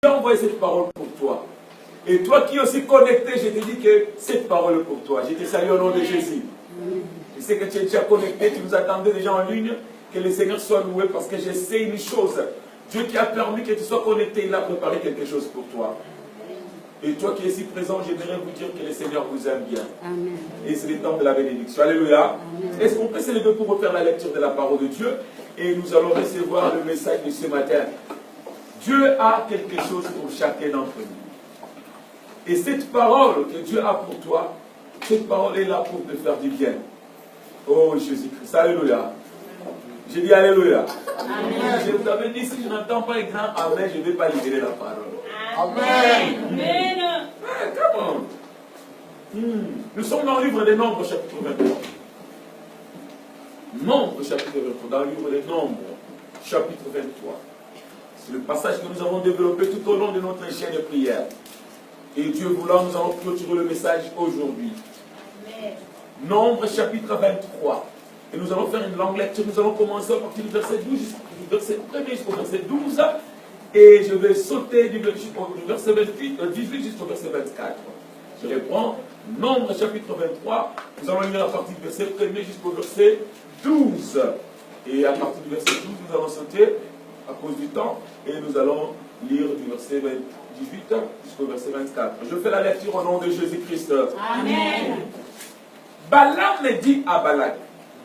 Dieu a envoyé cette parole pour toi. Et toi qui es aussi connecté, je te dis que cette parole est pour toi. Je te salue au nom de Jésus. Je sais que tu es déjà connecté, tu nous attendais déjà en ligne. Que le Seigneur soit loué parce que je sais une chose. Dieu qui a permis que tu sois connecté, il a préparé quelque chose pour toi. Et toi qui es ici présent, j'aimerais vous dire que le Seigneur vous aime bien. Amen. Et c'est le temps de la bénédiction. Alléluia. Est-ce qu'on peut se lever pour refaire la lecture de la parole de Dieu? Et nous allons recevoir le message de ce matin. Dieu a quelque chose pour chacun d'entre nous. Et cette parole que Dieu a pour toi, cette parole est là pour te faire du bien. Oh Jésus-Christ. Alléluia. J'ai dit Alléluia. Amen. Je vous avais dit, si je n'entends pas un grand Amen, je ne vais pas libérer la parole. Amen. Amen. Come on. Nous sommes dans le livre des Nombres, chapitre 23. Nombres, chapitre 23. Dans le livre des Nombres, chapitre 23. C'est le passage que nous avons développé tout au long de notre chaîne de prière. Et Dieu voulant, nous allons clôturer le message aujourd'hui. Nombres, chapitre 23. Et nous allons faire une longue lecture. Nous allons commencer à partir du verset 12, verset 1 jusqu'au verset 12. Et je vais sauter du verset 18 jusqu'au verset 24. Je reprends. Nombre chapitre 23. Nous allons lire à partir du verset 1 jusqu'au verset 12. Et à partir du verset 12, nous allons sauter à cause du temps. Et nous allons lire du verset 18 jusqu'au verset 24. Je fais la lecture au nom de Jésus-Christ. Amen. Balaam dit à Balak: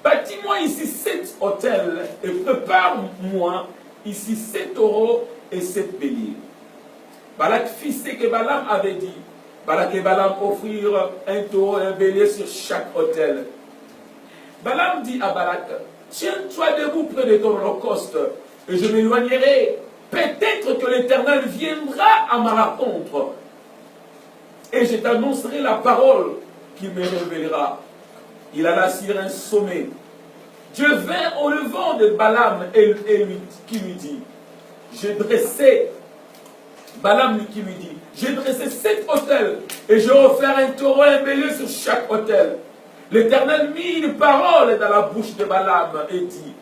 bâtis-moi ici 7 autels et prépare-moi ici 7 taureaux et 7 béliers. Balak fit ce que Balaam avait dit. Balak et Balaam offrirent un taureau et un bélier sur chaque autel. Balaam dit à Balak: tiens-toi debout près de ton holocauste et je m'éloignerai. Peut-être que l'Éternel viendra à ma rencontre et je t'annoncerai la parole qu'il me révélera. Il alla sur un sommet. Dieu vint au levant de Balaam qui lui dit: j'ai dressé, Balaam qui lui dit, j'ai dressé 7 autels et j'ai offert un taureau et un bélier sur chaque autel. L'Éternel mit une parole dans la bouche de Balaam et dit: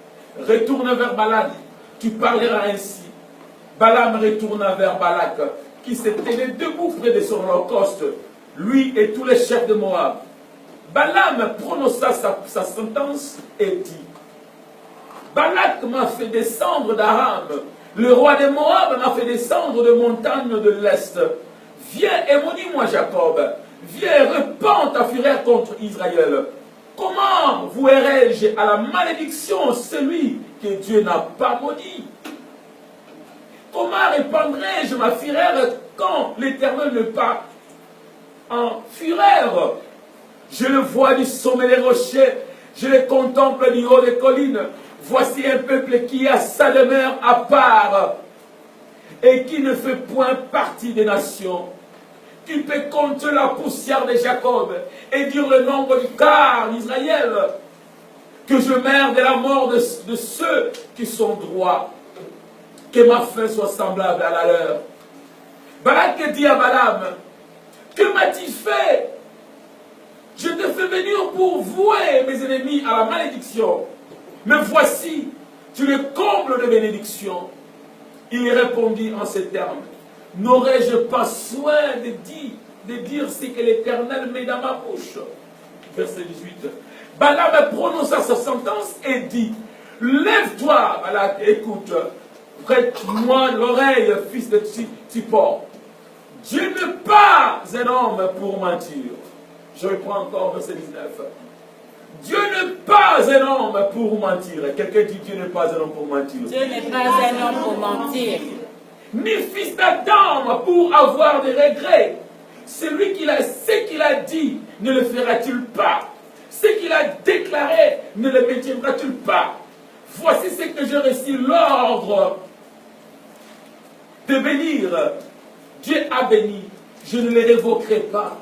retourne vers Balak, tu parleras ainsi. Balaam retourna vers Balak, qui se tenait debout près de son holocauste, lui et tous les chefs de Moab. Balaam prononça sa sentence et dit: Balak m'a fait descendre d'Aram, le roi de Moab m'a fait descendre de montagnes de l'Est. Viens et maudis-moi Jacob, viens et répands ta fureur contre Israël. Comment vouerai-je à la malédiction celui que Dieu n'a pas maudit? Comment répandrai-je ma fureur quand l'Éternel n'est pas en fureur? Je le vois du sommet des rochers, je le contemple du haut des collines. Voici un peuple qui a sa demeure à part et qui ne fait point partie des nations. Tu peux compter la poussière de Jacob et dire le nombre du quart d'Israël. Que je meurs de la mort de ceux qui sont droits. Que ma fin soit semblable à la leur. Balak dit à Balaam: que m'as-tu fait? Je te fais venir pour vouer mes ennemis à la malédiction. Mais voici, tu le combles de bénédiction. Il répondit en ces termes: n'aurais-je pas soin de dire ce que l'Éternel met dans ma bouche? Verset 18. Balaam prononça sa sentence et dit: lève-toi, Balak, écoute, prête-moi l'oreille, fils de Tsippor. Dieu n'est pas un homme pour mentir. Je reprends encore verset 19. Dieu n'est pas un homme pour mentir. Quelqu'un dit: Dieu n'est pas un homme pour mentir. Dieu n'est pas un homme pour mentir. Ni fils d'Adam pour avoir des regrets. Celui ce qu'il a dit, ne le fera-t-il pas? Ce qu'il a déclaré, ne le maintiendra-t-il pas? Voici ce que j'ai reçu l'ordre de bénir. Dieu a béni, je ne le révoquerai pas.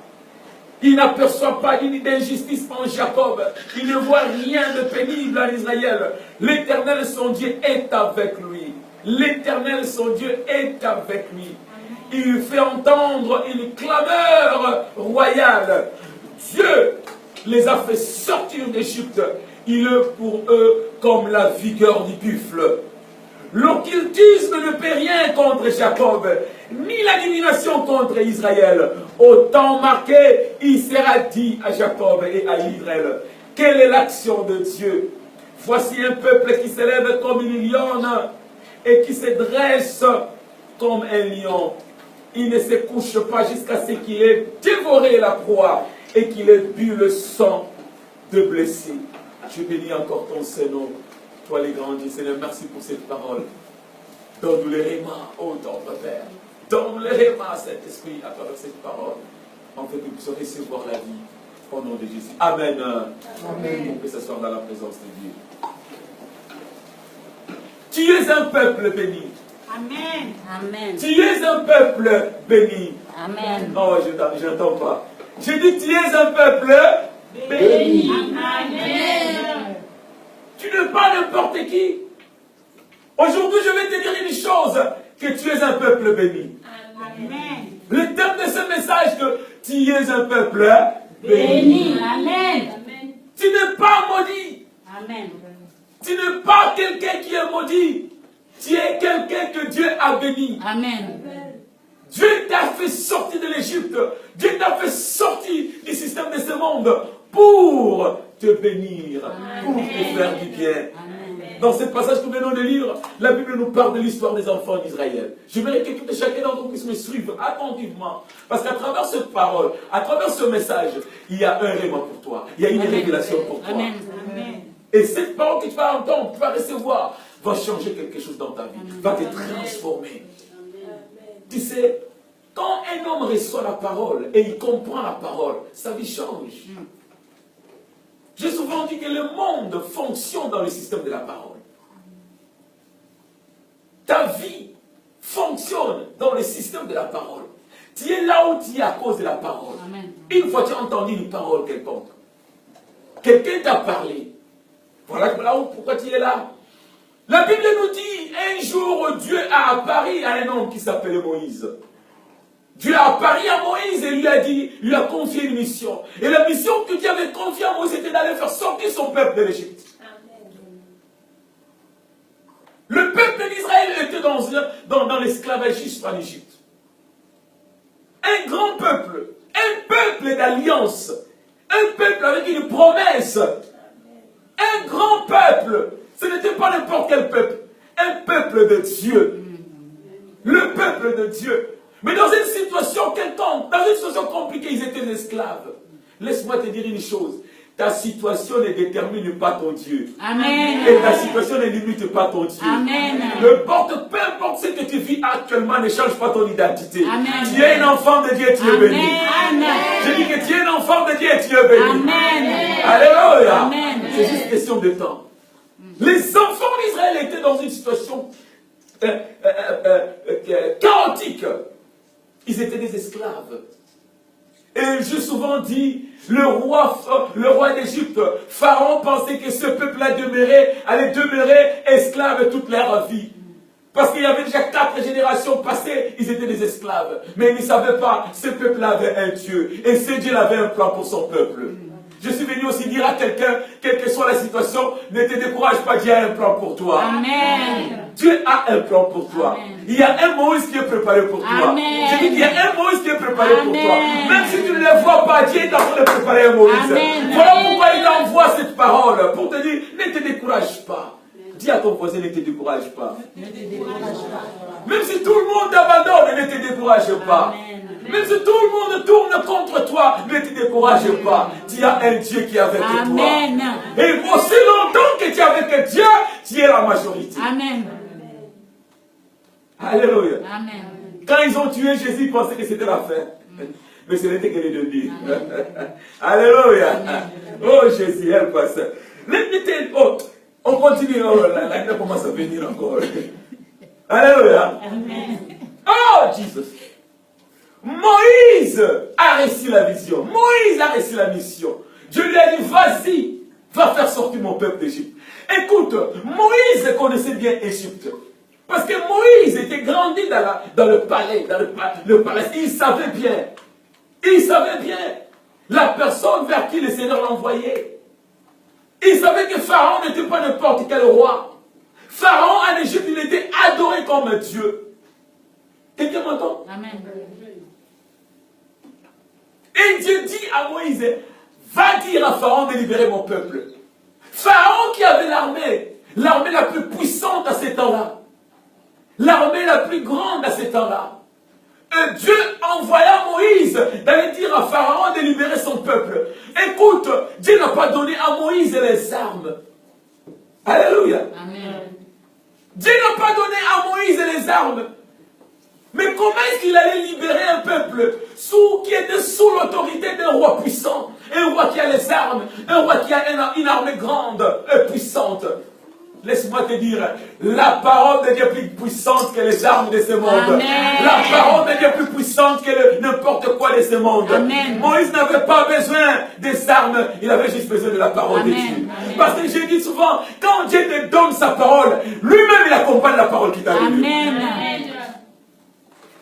Il n'aperçoit pas d'injustice en Jacob. Il ne voit rien de pénible en Israël. L'Éternel, son Dieu, est avec lui. L'Éternel, son Dieu, est avec lui. Il fait entendre une clameur royale. Dieu les a fait sortir d'Égypte. Il est pour eux comme la vigueur du buffle. L'occultisme ne peut rien contre Jacob. ni la divination contre Israël. Au temps marqué, il sera dit à Jacob et à Israël, quelle est l'action de Dieu? Voici un peuple qui s'élève comme une lionne et qui se dresse comme un lion. Il ne se couche pas jusqu'à ce qu'il ait dévoré la proie et qu'il ait bu le sang de blessés. Je bénis encore ton Seigneur, toi les grandis. Seigneur, merci pour cette parole. Donne-nous les rémas, ô notre Père. Donne-nous les rémas, Saint-Esprit, à travers cette parole, en fait que nous puissions recevoir la vie. Au nom de Jésus. Amen. Amen. Pour que ce soit dans la présence de Dieu. Tu es un peuple béni. Amen. Amen. Tu es un peuple béni. Amen. Oh, je n'entends pas. J'ai dit, tu es un peuple béni. Amen. Tu n'es pas n'importe qui. Aujourd'hui, je vais te dire une chose, que tu es un peuple béni. Amen. Le thème de ce message, que tu es un peuple béni. Amen. Tu n'es pas maudit. Amen. Tu n'es pas quelqu'un qui est maudit. Tu es quelqu'un que Dieu a béni. Amen. Dieu t'a fait sortir de l'Égypte. Dieu t'a fait sortir du système de ce monde pour te bénir, pour te faire du bien. Amen. Dans ce passage que nous venons de lire, la Bible nous parle de l'histoire des enfants d'Israël. Je voudrais que chacun d'entre vous puisse me suivre attentivement. Parce qu'à travers cette parole, à travers ce message, il y a un réma pour toi. Il y a une révélation pour toi. Amen. Et cette parole que tu vas entendre, tu vas recevoir, va changer quelque chose dans ta vie, va te transformer. Tu sais, quand un homme reçoit la parole et il comprend la parole, sa vie change. J'ai souvent dit que le monde fonctionne dans le système de la parole. Ta vie fonctionne dans le système de la parole. Tu es là où tu es à cause de la parole. Amen. Une fois tu as entendu une parole quelconque, quelqu'un t'a parlé. Voilà pourquoi tu es là. La Bible nous dit, un jour Dieu a apparu à un homme qui s'appelait Moïse. Dieu a apparu à Moïse et lui a confié une mission. Et la mission que Dieu avait confiée à Moïse était d'aller faire sortir son peuple de l'Égypte. Le peuple d'Israël était dans l'esclavagisme en Égypte. Un grand peuple, un peuple d'alliance, un peuple avec une promesse. Un grand peuple. Ce n'était pas n'importe quel peuple. Un peuple de Dieu. Le peuple de Dieu. Mais dans une situation quelconque, dans une situation compliquée, ils étaient esclaves. Laisse-moi te dire une chose. Ta situation ne détermine pas ton Dieu. Amen. Et ta situation ne limite pas ton Dieu. Amen. Peu importe ce que tu vis actuellement, ne change pas ton identité. Amen. Tu es un enfant de Dieu, tu es béni. Amen. Je dis que tu es un enfant de Dieu, tu es béni. Amen. Alléluia. Amen. C'est juste question de temps. Les enfants d'Israël étaient dans une situation chaotique. Ils étaient des esclaves. Et j'ai souvent dit, le roi d'Égypte, Pharaon pensait que ce peuple-là allait demeurer esclave toute leur vie. Parce qu'il y avait déjà 4 générations passées, ils étaient des esclaves. Mais ils ne savaient pas, ce peuple avait un Dieu. Et ce Dieu avait un plan pour son peuple. Je suis venu aussi dire à quelqu'un, quelle que soit la situation, ne te décourage pas, Dieu a un plan pour toi. Amen. Dieu a un plan pour toi. Amen. Il y a un Moïse qui est préparé pour toi. Amen. Je dis qu'il y a un Moïse qui est préparé pour toi. Amen. Même si tu ne le vois pas, Dieu est en train de préparer un Moïse. Amen. Voilà pourquoi il t'envoie cette parole, pour te dire, ne te décourage pas. Dis à ton voisin, ne te décourage pas. Même si tout le monde t'abandonne, ne te décourage pas. Amen. Même si tout le monde tourne contre toi, ne te décourage pas. Tu as un Dieu qui est avec Amen. toi. Et aussi longtemps que tu es avec Dieu, tu es la majorité. Amen. Alléluia. Amen. Quand ils ont tué Jésus, ils pensaient que c'était la fin. Mais ce n'était que les début. Alléluia. Oh Jésus, help-us. Oh, on continue. Oh, la guerre commence à venir encore. Alléluia. Amen. Oh Jesus. Moïse a reçu la vision. Moïse a reçu la mission. Dieu lui a dit, vas-y, va faire sortir mon peuple d'Égypte. Écoute, Moïse connaissait bien Égypte. Parce que Moïse était grandi dans le palais, le palais. Il savait bien. Il savait bien la personne vers qui le Seigneur l'envoyait. Il savait que Pharaon n'était pas n'importe quel roi. Pharaon en Égypte, il était adoré comme un Dieu. Quelqu'un m'entend? Amen. Et Dieu dit à Moïse, va dire à Pharaon de libérer mon peuple. Pharaon qui avait l'armée la plus puissante à ces temps-là, l'armée la plus grande à ces temps-là. Dieu envoya Moïse d'aller dire à Pharaon de libérer son peuple. Écoute, Dieu n'a pas donné à Moïse les armes. Alléluia. Amen. Dieu n'a pas donné à Moïse les armes. Mais comment est-ce qu'il allait libérer un peuple qui était sous l'autorité d'un roi puissant, un roi qui a les armes, un roi qui a une armée grande et puissante? Laisse-moi te dire, la parole de Dieu est plus puissante que les armes de ce monde. Amen. La parole de Dieu est plus puissante que n'importe quoi de ce monde. Amen. Moïse n'avait pas besoin des armes, il avait juste besoin de la parole de Amen. Dieu. Amen. Parce que j'ai dit souvent, quand Dieu te donne sa parole, lui-même il accompagne la parole qui t'a donnée. Amen.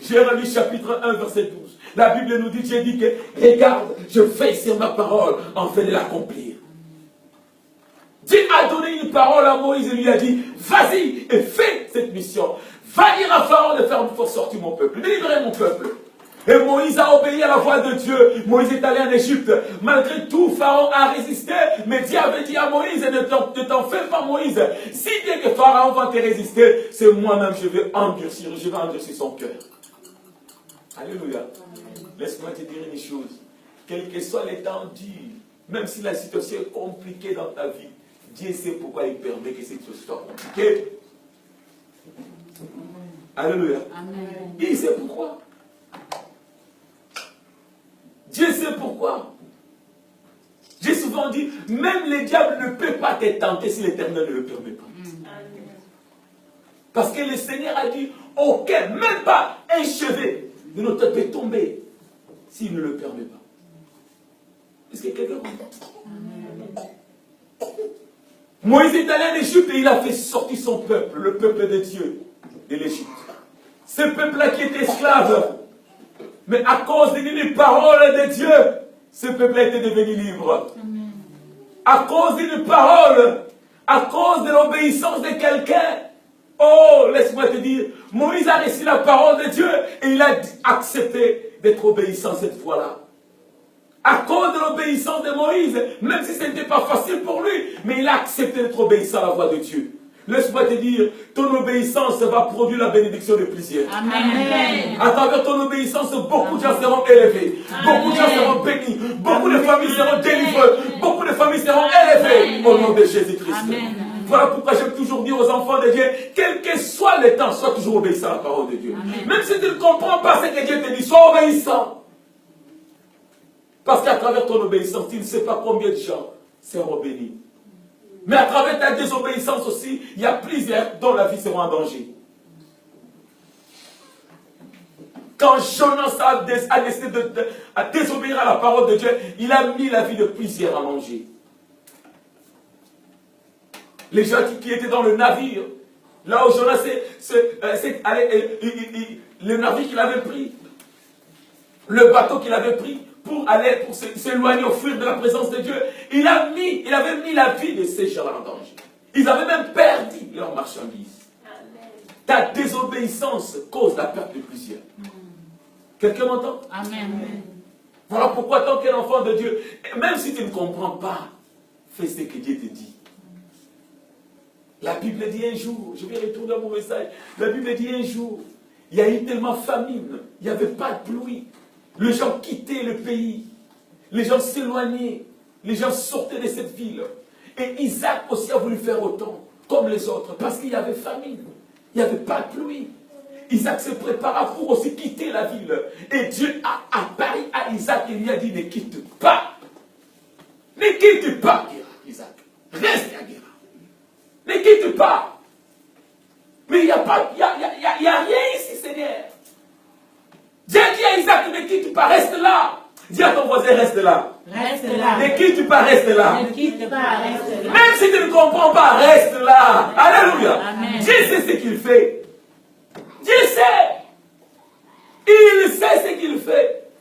Jérémie chapitre 1 verset 12. La Bible nous dit, Dieu dit que, regarde, je veille sur ma parole en fait de l'accomplir. Dieu a donné une parole à Moïse et lui a dit, vas-y et fais cette mission. Va dire à Pharaon de faire sortir mon peuple, de libérer mon peuple. Et Moïse a obéi à la voix de Dieu. Moïse est allé en Égypte. Malgré tout, Pharaon a résisté. Mais Dieu avait dit à Moïse, ne t'en fais pas Moïse. Si dès que Pharaon va te résister, c'est moi-même, je vais endurcir son cœur. Alléluia. Laisse-moi te dire une chose. Quel que soit les temps durs, même si la situation est compliquée dans ta vie, Dieu sait pourquoi il permet que cette situation soit compliquée. Alléluia. Amen. Il sait pourquoi. Dieu sait pourquoi. J'ai souvent dit, même le diable ne peut pas te tenter si l'Éternel ne le permet pas. Parce que le Seigneur a dit, ok, même pas un cheveu de notre tête peut tomber s'il ne le permet pas. Est-ce que quelqu'un comprend? Moïse est allé en Égypte et il a fait sortir son peuple, le peuple de Dieu, de l'Égypte. Ce peuple-là qui était esclave, mais à cause d'une parole de Dieu, ce peuple était devenu libre. Amen. À cause d'une parole, à cause de l'obéissance de quelqu'un. Oh, laisse-moi te dire, Moïse a reçu la parole de Dieu et il a accepté d'être obéissant cette fois-là. À cause de l'obéissance de Moïse, même si ce n'était pas facile pour lui, mais il a accepté d'être obéissant à la voix de Dieu. Laisse-moi te dire, ton obéissance va produire la bénédiction de plusieurs. Amen. À travers ton obéissance, beaucoup de gens seront élevés. Beaucoup de gens seront bénis. Beaucoup de familles seront délivrées. Beaucoup de familles seront élevées au nom de Jésus-Christ. Voilà pourquoi j'aime toujours dire aux enfants de Dieu, quel que soit le temps, sois toujours obéissant à la parole de Dieu. Amen. Même si tu ne comprends pas ce que Dieu te dit, sois obéissant. Parce qu'à travers ton obéissance, tu ne sais pas combien de gens seront bénis. Mais à travers ta désobéissance aussi, il y a plusieurs dont la vie sera en danger. Quand Jonas a décidé de désobéir à la parole de Dieu, il a mis la vie de plusieurs en danger. Les gens qui étaient dans le navire, là où Jonas le navire qu'il avait pris, le bateau qu'il avait pris, pour s'éloigner, fuir de la présence de Dieu, il avait mis la vie de ces gens en danger. Ils avaient même perdu leur marchandise. Amen. Ta désobéissance cause la perte de plusieurs. Quelqu'un m'entend? Amen. Voilà pourquoi, tant qu'un enfant de Dieu, même si tu ne comprends pas, fais ce que Dieu te dit. La Bible dit un jour, je vais retourner à mon message, la Bible dit un jour, il y a eu tellement famine, il n'y avait pas de pluie. Les gens quittaient le pays. Les gens s'éloignaient. Les gens sortaient de cette ville. Et Isaac aussi a voulu faire autant, comme les autres, parce qu'il y avait famine. Il n'y avait pas de pluie. Isaac se prépara pour aussi quitter la ville. Et Dieu a apparu à Isaac et lui a dit, ne quitte pas. Ne quitte pas, Isaac. Reste à Guéra. Ne quitte pas. Mais il n'y a rien ici, Seigneur. Dieu dit à Isaac, ne quitte pas, reste là. Dis à ton voisin, reste là. Reste là. Ne quitte pas, reste là. Ne quitte pas, reste là. Même si tu ne comprends pas, reste là. Alléluia. Amen. Dieu sait ce qu'il fait. Dieu sait. Il sait ce qu'il fait.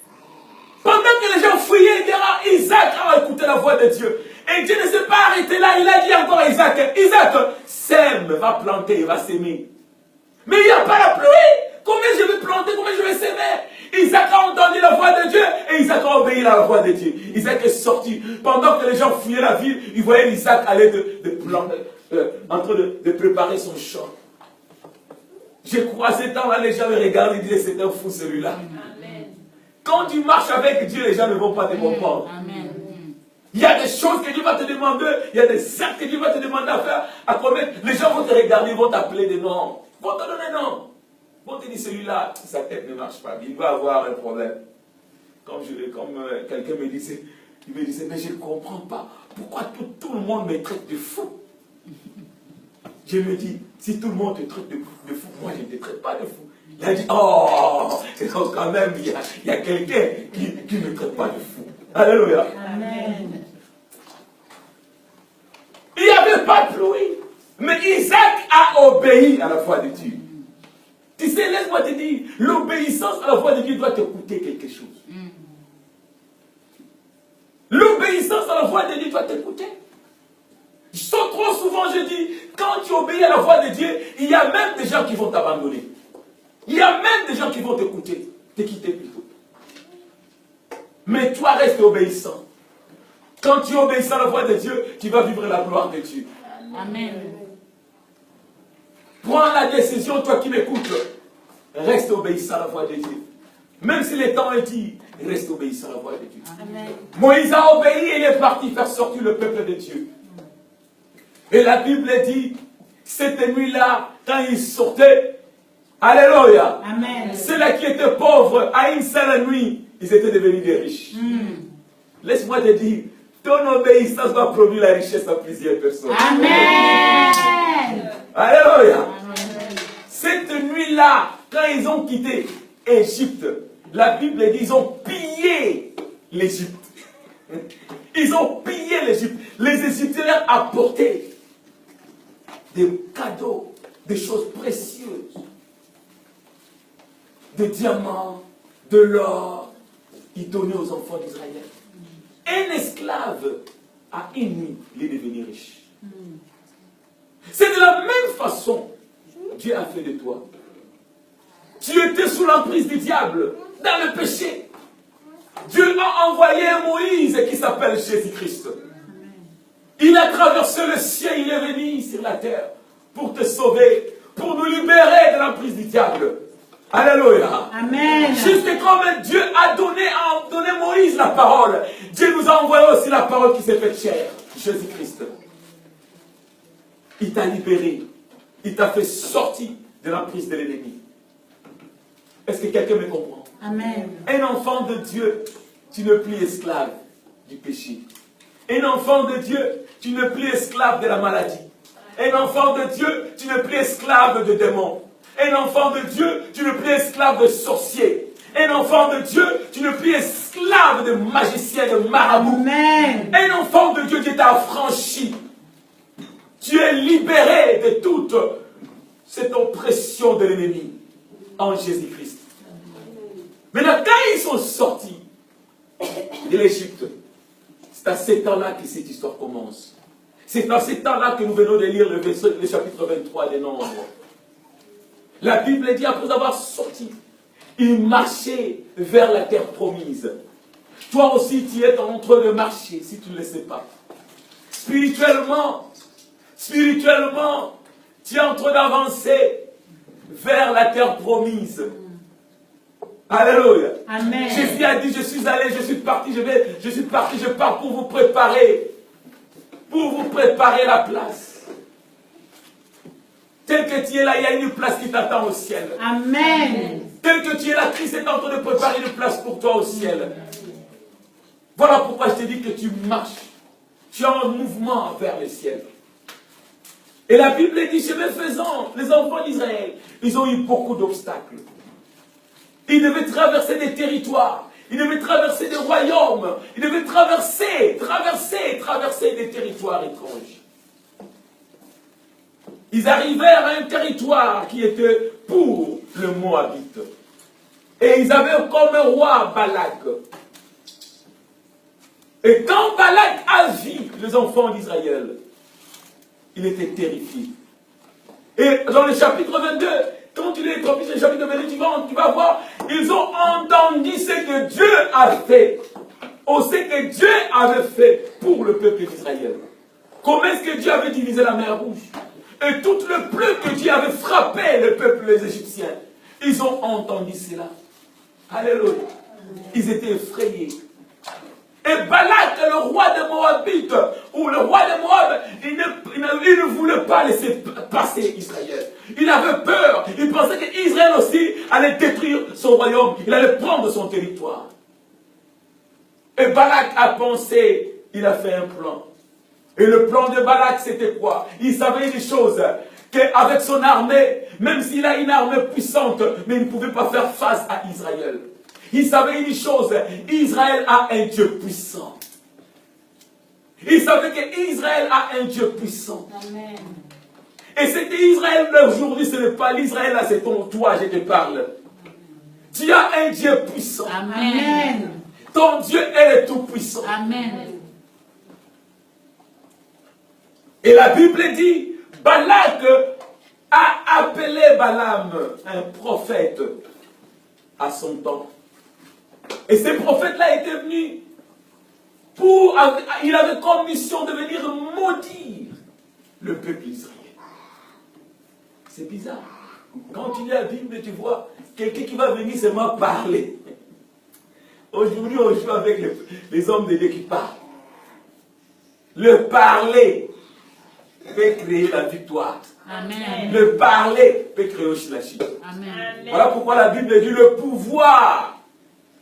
Pendant que les gens fuyaient, Isaac a écouté la voix de Dieu. Et Dieu ne s'est pas arrêté là. Il a dit encore à Isaac, Isaac, sème, va planter, va s'aimer. Mais il n'y a pas la pluie. Combien je vais planter, comment je vais s'aimer? Isaac a entendu la voix de Dieu et Isaac a obéi à la voix de Dieu. Isaac est sorti. Pendant que les gens fouillaient la ville, ils voyaient Isaac aller en train de préparer son champ. J'ai croisé tant là, les gens me regardent et disaient c'est un fou celui-là. Quand tu marches avec Dieu, les gens ne vont pas te comprendre. Il y a des choses que Dieu va te demander, il y a des actes que Dieu va te demander à faire, à commettre. Les gens vont te regarder, ils vont t'appeler des noms. Ils vont te donner des noms. Ils vont te dire celui-là, sa tête ne marche pas, il va avoir un problème. Comme quelqu'un me disait, mais je ne comprends pas. Pourquoi tout le monde me traite de fou? Je me dis, si tout le monde te traite de fou, moi je ne te traite pas de fou. Il a dit, oh, quand même, il y a quelqu'un qui ne me traite pas de fou. Alléluia. Amen. Il n'y avait pas de pluie. Mais Isaac a obéi à la voix de Dieu. Tu sais, laisse-moi te dire, l'obéissance à la voix de Dieu doit te coûter quelque chose. L'obéissance à la voix de Dieu doit te coûter. Trop souvent, je dis, quand tu obéis à la voix de Dieu, il y a même des gens qui vont t'abandonner. Il y a même des gens qui vont te quitter plutôt. Mais toi, reste obéissant. Quand tu obéis à la voix de Dieu, tu vas vivre la gloire de Dieu. Amen. Prends la décision, toi qui m'écoutes. Reste obéissant à la voix de Dieu. Même si les temps est dit, reste obéissant à la voix de Dieu. Amen. Moïse a obéi et il est parti faire sortir le peuple de Dieu. Et la Bible dit, cette nuit-là, quand il sortait, alléluia, Amen. ceux-là qui étaient pauvres, à une seule nuit, ils étaient devenus des riches. Laisse-moi te dire, ton obéissance va produire la richesse à plusieurs personnes. Amen. Alléluia. Cette nuit-là, quand ils ont quitté Égypte, la Bible dit, ils ont pillé l'Égypte. Ils ont pillé l'Égypte. Les Égyptiens apportaient des cadeaux, des choses précieuses, des diamants, de l'or. Ils donnaient aux enfants d'Israël. Un esclave, à une nuit, il est devenu riche. C'est de la même façon Dieu a fait de toi. Tu étais sous l'emprise du diable, dans le péché. Dieu a envoyé un Moïse qui s'appelle Jésus-Christ. Il a traversé le ciel, il est venu sur la terre pour te sauver, pour nous libérer de l'emprise du diable. Alléluia. Amen. Juste comme Dieu a donné Moïse la parole, Dieu nous a envoyé aussi la parole qui s'est faite chair, Jésus-Christ. Il t'a libéré, il t'a fait sortir de l'emprise de l'ennemi. Est-ce que quelqu'un me comprend? Amen. Un enfant de Dieu, tu n'es plus esclave du péché. Un enfant de Dieu, tu n'es plus esclave de la maladie. Un enfant de Dieu, tu n'es plus esclave de démons. Un enfant de Dieu, tu n'es plus esclave de sorciers. Un enfant de Dieu, tu n'es plus esclave de magiciens, de marabouts. Amen. Un enfant de Dieu, Dieu t'a affranchi. Tu es libéré de toute cette oppression de l'ennemi en Jésus-Christ. Maintenant, quand ils sont sortis de l'Égypte, c'est à ces temps-là que cette histoire commence. C'est dans ces temps-là que nous venons de lire le chapitre 23 des Nombres. La Bible dit, après avoir sorti, ils marchaient vers la terre promise. Toi aussi, tu es en train de marcher, si tu ne le sais pas. Spirituellement, tu es en train d'avancer vers la terre promise. Alléluia. Amen. Jésus a dit, je suis allé, je suis parti, je pars pour vous préparer. Pour vous préparer la place. Tel que tu es là, il y a une place qui t'attend au ciel. Amen. Tel que tu es là, Christ est en train de préparer une place pour toi au ciel. Voilà pourquoi je te dis que tu marches. Tu es en mouvement vers le ciel. Et la Bible dit, chemin faisant, les enfants d'Israël, ils ont eu beaucoup d'obstacles. Ils devaient traverser des territoires. Ils devaient traverser des royaumes. Ils devaient traverser des territoires étranges. Ils arrivèrent à un territoire qui était pour le Moabite. Et ils avaient comme roi Balak. Et quand Balak a vu les enfants d'Israël, il était terrifié. Et dans le chapitre 22, Quand tu lis les 3 chapitres de Bénédicte, tu vas voir, ils ont entendu ce que Dieu a fait. Ou ce que Dieu avait fait pour le peuple d'Israël. Comment est-ce que Dieu avait divisé la mer Rouge? Et tout le peuple que Dieu avait frappé le peuple des Égyptiens. Ils ont entendu cela. Alléluia. Ils étaient effrayés. Et Balak, le roi de Moabite, ou le roi de Moab, il ne voulait pas laisser passer Israël. Il avait peur. Il pensait qu'Israël aussi allait détruire son royaume. Il allait prendre son territoire. Et Balak a pensé, il a fait un plan. Et le plan de Balak, c'était quoi? Il savait une chose, qu'avec son armée, même s'il a une armée puissante, mais il ne pouvait pas faire face à Israël. Il savait une chose, Israël a un Dieu puissant. Il savait qu'Israël a un Dieu puissant. Amen. Et c'est qu'Israël d'aujourd'hui, ce n'est pas l'Israël là, c'est ton toi, je te parle. Tu as un Dieu puissant. Amen. Ton Dieu est le tout-puissant. Amen. Et la Bible dit, Balak a appelé Balaam, un prophète, à son temps. Et ce prophète-là était venu il avait comme mission de venir maudire le peuple d'Israël. C'est bizarre. Quand tu lis la Bible, tu vois quelqu'un qui va venir seulement parler. Aujourd'hui, on joue avec les hommes de Dieu qui parlent. Le parler peut créer la victoire. Amen. Le parler peut créer aussi la chute. Amen. Voilà pourquoi la Bible dit le pouvoir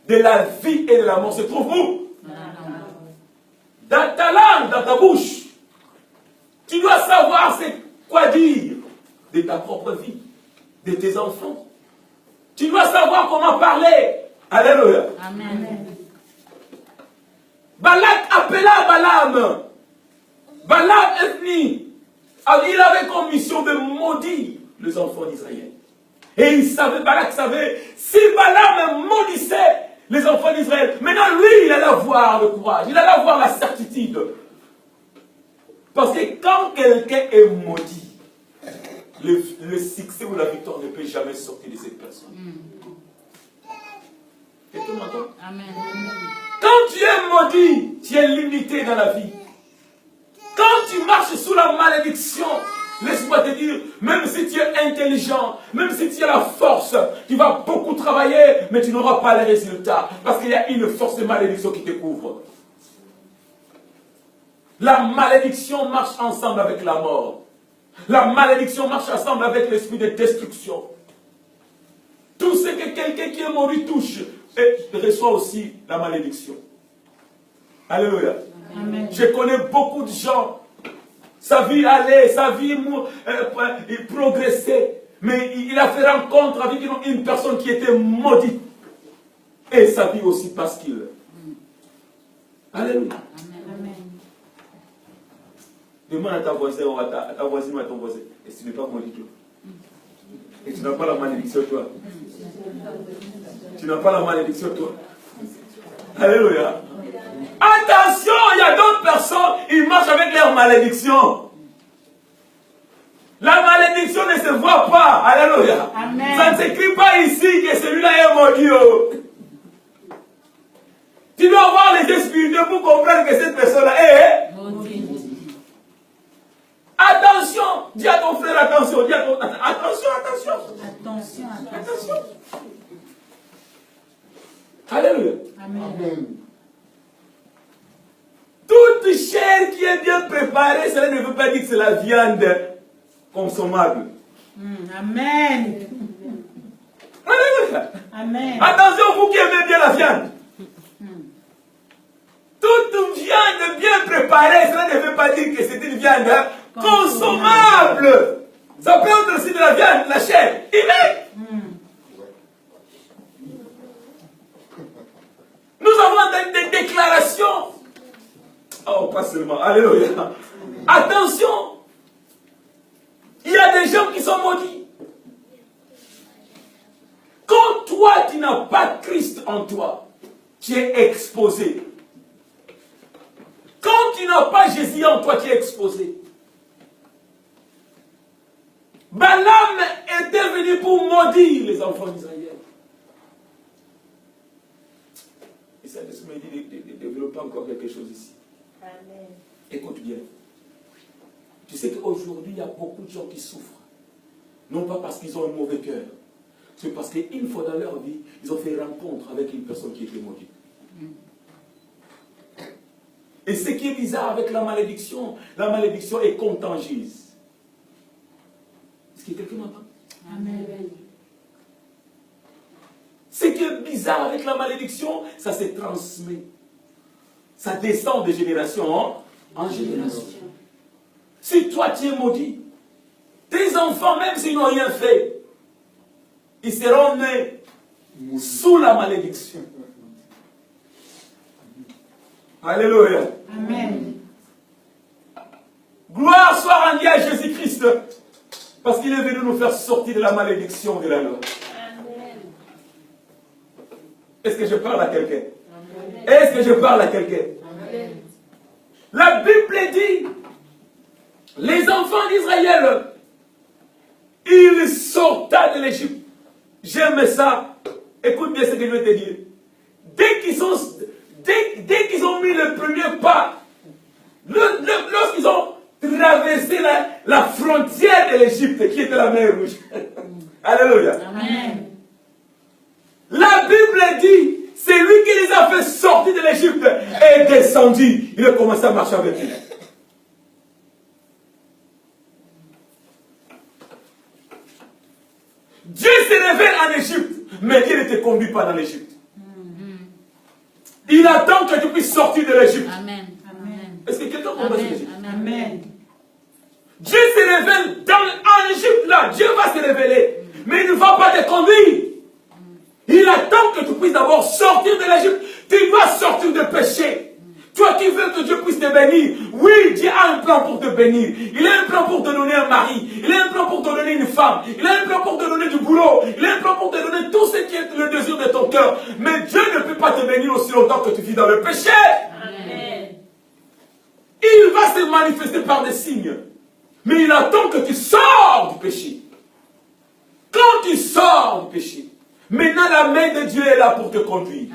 de la vie et de la mort se trouve où? Dans ta langue, dans ta bouche. Tu dois savoir c'est quoi dire de ta propre vie, de tes enfants. Tu dois savoir comment parler. Alléluia. Amen. Balak appela Balaam. Balaam est venu. Alors, il avait comme mission de maudire les enfants d'Israël. Et il savait, Balak savait, si Balaam maudissait les enfants d'Israël, maintenant lui, il allait avoir le courage, il allait avoir la certitude. Parce que quand quelqu'un est maudit, le succès ou la victoire ne peut jamais sortir de cette personne. Quelqu'un m'entend? Amen. Quand tu es maudit, tu es limité dans la vie. Quand tu marches sous la malédiction, laisse-moi te dire, même si tu es intelligent, même si tu as la force, tu vas beaucoup travailler, mais tu n'auras pas les résultats. Parce qu'il y a une force de malédiction qui te couvre. La malédiction marche ensemble avec la mort. La malédiction marche ensemble avec l'esprit de destruction. Tout ce que quelqu'un qui est mort touche, et reçoit aussi la malédiction. Alléluia. Amen. Je connais beaucoup de gens. Sa vie allait, sa vie progressait. Mais il a fait rencontre avec une personne qui était maudite. Et sa vie aussi bascule. Alléluia. Amen. Demande à ta voisine ou à ta voisine ou à ton voisin. Et tu n'es pas maudit, toi. Et tu n'as pas la malédiction, toi. Tu n'as pas la malédiction, toi. Alléluia. Attention, il y a d'autres personnes, ils marchent avec leur malédiction. La malédiction ne se voit pas. Alléluia. Amen. Ça ne s'écrit pas ici que celui-là est maudit. Oh. Tu dois avoir les esprits pour comprendre que cette personne-là est Maudit. Attention, dis à ton frère attention, dis à ton... Attention. Attention. Alléluia. Amen. Toute chair qui est bien préparée, cela ne veut pas dire que c'est la viande consommable. Amen. Alléluia. Amen. Attention, vous qui aimez bien la viande. Toute viande bien préparée, cela ne veut pas dire que c'est une viande consommable. Ça peut être aussi de la viande, de la chair. Nous avons des déclarations. Oh, pas seulement. Alléluia. Attention. Il y a des gens qui sont maudits. Quand toi, tu n'as pas Christ en toi, tu es exposé. Quand tu n'as pas Jésus en toi, tu es exposé. Balaam était venu pour maudire les enfants d'Israël. Et ça me dit de développer encore quelque chose ici. Amen. Écoute bien. Tu sais qu'aujourd'hui, il y a beaucoup de gens qui souffrent. Non pas parce qu'ils ont un mauvais cœur. C'est parce qu'une fois dans leur vie, ils ont fait rencontre avec une personne qui était maudite. Et ce qui est bizarre avec la malédiction est contagieuse. Est-ce que quelqu'un m'entend? Amen. Ce qui est bizarre avec la malédiction, ça se transmet. Ça descend de génération en génération. Si toi tu es maudit, tes enfants, même s'ils n'ont rien fait, ils seront nés sous la malédiction. Alléluia. Amen. Gloire soit rendue à Jésus-Christ, parce qu'il est venu nous faire sortir de la malédiction de la loi. Amen. Est-ce que je parle à quelqu'un? Est-ce que je parle à quelqu'un? Amen. La Bible dit, les enfants d'Israël, ils sortaient de l'Égypte. J'aime ça. Écoute bien ce que je vais te dire. Dès qu'ils ont mis le premier pas, lorsqu'ils ont traversé la frontière de l'Égypte, qui était la mer Rouge. Alléluia. Amen. La Bible dit, c'est lui qui les a fait sortir de l'Égypte et est descendu. Il a commencé à marcher avec eux. Dieu se révèle en Égypte, mais Dieu ne te conduit pas dans l'Égypte. Il attend que tu puisses sortir de l'Égypte. Amen. Est-ce que quelqu'un comprend ce que je dis? Amen. Dieu se révèle en Égypte là. Dieu va se révéler. Mais il ne va pas te conduire. Il attend que tu puisses d'abord sortir de l'Égypte. Tu dois sortir de péché. Toi qui veux que Dieu puisse te bénir. Oui, Dieu a un plan pour te bénir. Il a un plan pour te donner un mari. Il a un plan pour te donner une femme. Il a un plan pour te donner du boulot. Il a un plan pour te donner tout ce qui est le désir de ton cœur. Mais Dieu ne peut pas te bénir aussi longtemps que tu vis dans le péché. Amen. Il va se manifester par des signes. Mais il attend que tu sors du péché. Quand tu sors du péché, maintenant la main de Dieu est là pour te conduire.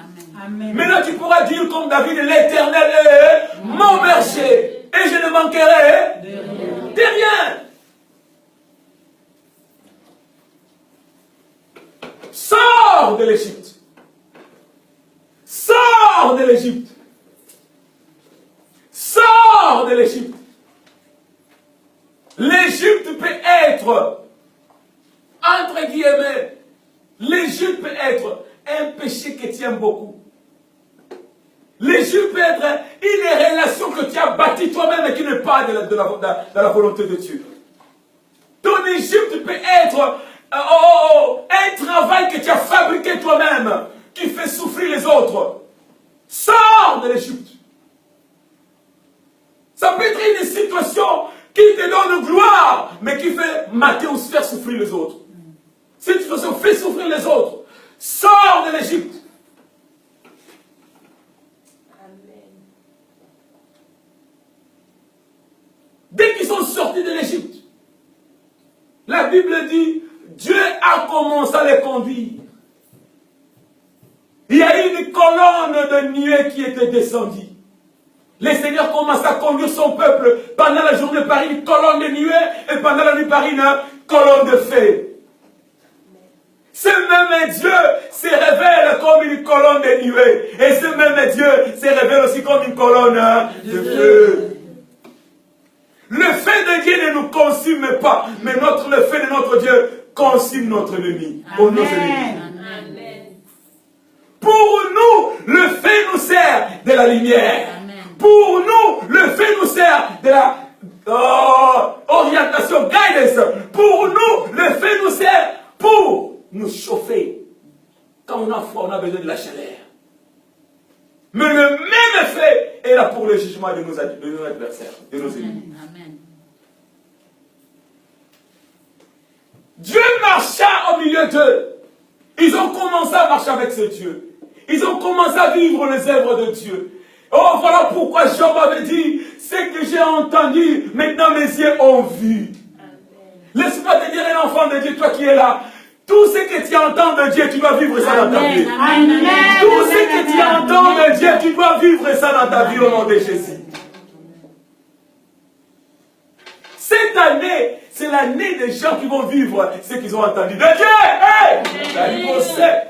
Amen. Maintenant tu pourras dire comme David, l'Éternel est mon berger et je ne manquerai de rien. Sors de l'Égypte. Sors de l'Égypte. Sors de l'Égypte. L'Égypte peut être, entre guillemets, l'Égypte peut être un péché qui tient beaucoup. L'Égypte peut être une relation que tu as bâtie toi-même et qui n'est pas de la volonté de Dieu. Ton Égypte peut être un travail que tu as fabriqué toi-même, qui fait souffrir les autres. Sors de l'Égypte. Ça peut être une situation qui te donne gloire, mais qui fait mater ou faire souffrir les autres. Cette situation fait souffrir les autres. Sors de l'Égypte. Amen. Dès qu'ils sont sortis de l'Égypte, la Bible dit, Dieu a commencé à les conduire. Il y a eu une colonne de nuée qui était descendue. Le Seigneur commence à conduire son peuple pendant la journée par une colonne de nuée et pendant la nuit par une colonne de feu. Ce même Dieu se révèle comme une colonne de nuée. Et ce même Dieu se révèle aussi comme une colonne de feu. Le feu de Dieu ne nous consume pas, mais le feu de notre Dieu consume notre ennemi. Pour nos ennemis. Amen. Pour nous, le feu nous sert de la lumière. Pour nous, le feu nous sert de la orientation, guidance. Pour nous, le feu nous sert pour nous chauffer. Quand on a froid, on a besoin de la chaleur. Mais le même effet est là pour le jugement de nos adversaires, de nos ennemis. Amen. Dieu marcha au milieu d'eux. Ils ont commencé à marcher avec ce Dieu. Ils ont commencé à vivre les œuvres de Dieu. Oh, voilà pourquoi Job avait dit, ce que j'ai entendu, maintenant mes yeux ont vu. Amen. Laisse-moi te dire, un enfant de Dieu, toi qui es là, tout ce que tu entends de Dieu, tu dois vivre ça dans ta vie. Amen. Tout ce que tu entends de Dieu, tu dois vivre ça dans ta vie au nom de Jésus. Cette année, c'est l'année des gens qui vont vivre ce qu'ils ont entendu de Dieu. Hey! La liberté.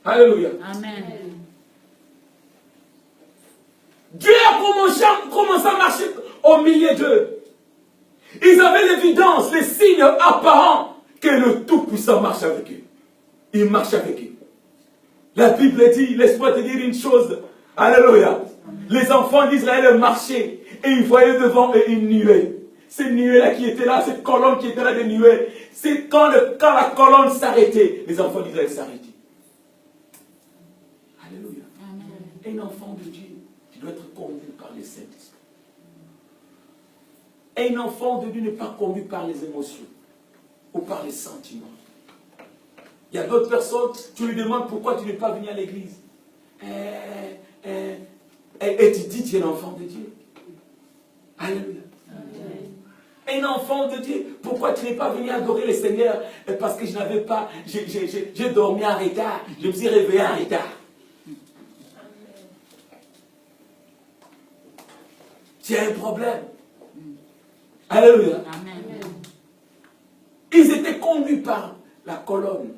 Alléluia. Amen. Dieu a commencé à marcher au milieu d'eux. Ils avaient l'évidence, les signes apparents que le Tout-Puissant marche avec eux. Il marche avec eux. La Bible dit, laisse-moi te dire une chose. Alléluia. Les enfants d'Israël marchaient et ils voyaient devant eux une nuée. Cette nuée-là qui était là, cette colonne qui était là de nuée, c'est quand la colonne s'arrêtait, les enfants d'Israël s'arrêtaient. Alléluia. Amen. Un enfant de Dieu, tu dois être conduit par les Saint-Esprit. Un enfant de Dieu n'est pas conduit par les émotions ou par les sentiments. Il y a d'autres personnes, tu lui demandes pourquoi tu n'es pas venu à l'église. Et tu dis, tu es l'enfant de Dieu. Alléluia. Un enfant de Dieu, pourquoi tu n'es pas venu adorer le Seigneur? Parce que je n'avais pas, j'ai dormi en retard, je me suis réveillé en retard. Tu as un problème. Alléluia. Amen. Ils étaient conduits par la colonne.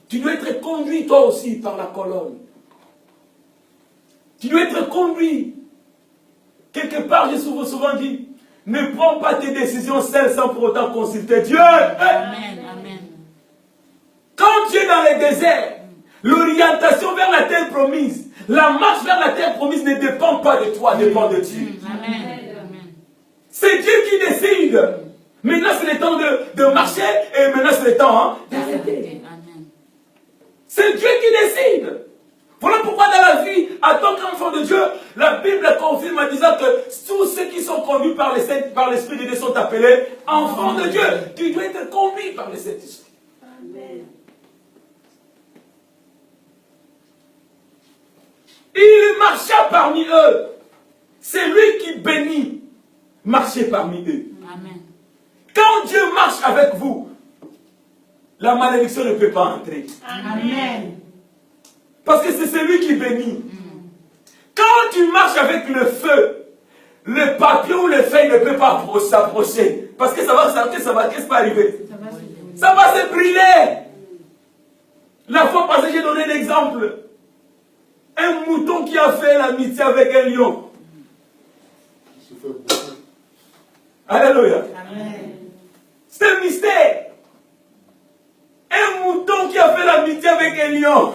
Tu dois être conduit toi aussi par la colonne. Tu dois être conduit. Quelque part, j'ai souvent dit, ne prends pas tes décisions seul sans pour autant consulter Dieu. Amen. Amen. Quand tu es dans le désert, l'orientation vers la terre promise, la marche vers la terre promise ne dépend pas de toi, dépend de Dieu. Amen. C'est Dieu qui décide. Maintenant, c'est le temps de marcher et maintenant, c'est le temps d'arrêter. C'est Dieu qui décide. Voilà pourquoi dans la vie, en tant qu'enfant de Dieu, la Bible confirme en disant que tous ceux qui sont conduits par l'Esprit de Dieu sont appelés enfants de Dieu. Tu dois être conduit par le Saint-Esprit. Amen. Il marcha parmi eux. C'est lui qui bénit marcher parmi eux. Amen. Quand Dieu marche avec vous, la malédiction ne peut pas entrer. Amen. Parce que c'est celui qui bénit. Quand tu marches avec le feu, le papier ou le feuille ne peut pas s'approcher. Parce que qu'est-ce qui va arriver? Ça va se brûler. La fois passée, j'ai donné l'exemple. Un mouton qui a fait l'amitié avec un lion. Alléluia. C'est un mystère. Un mouton qui a fait l'amitié avec un lion.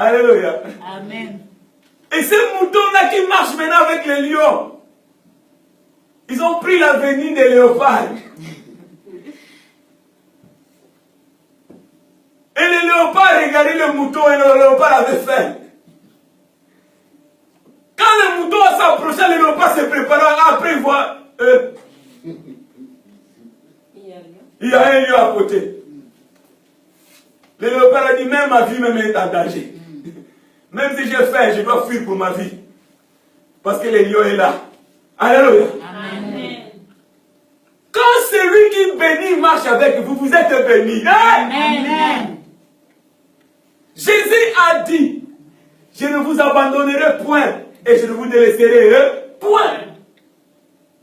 Alléluia. Amen. Et ces moutons-là qui marchent maintenant avec les lions, ils ont pris l'avenir des léopards. Et les léopards regardaient le mouton et le léopard avait faim. Quand le mouton s'approchait, le léopard se préparait après voir. Il y a un lion à côté. Le léopard a dit, même ma vie même est en danger. Même si j'ai faim, je dois fuir pour ma vie. Parce que le lion est là. Alléluia. Amen. Quand celui qui bénit marche avec vous, vous êtes bénis. Amen. Jésus a dit, je ne vous abandonnerai point et je ne vous délaisserai point.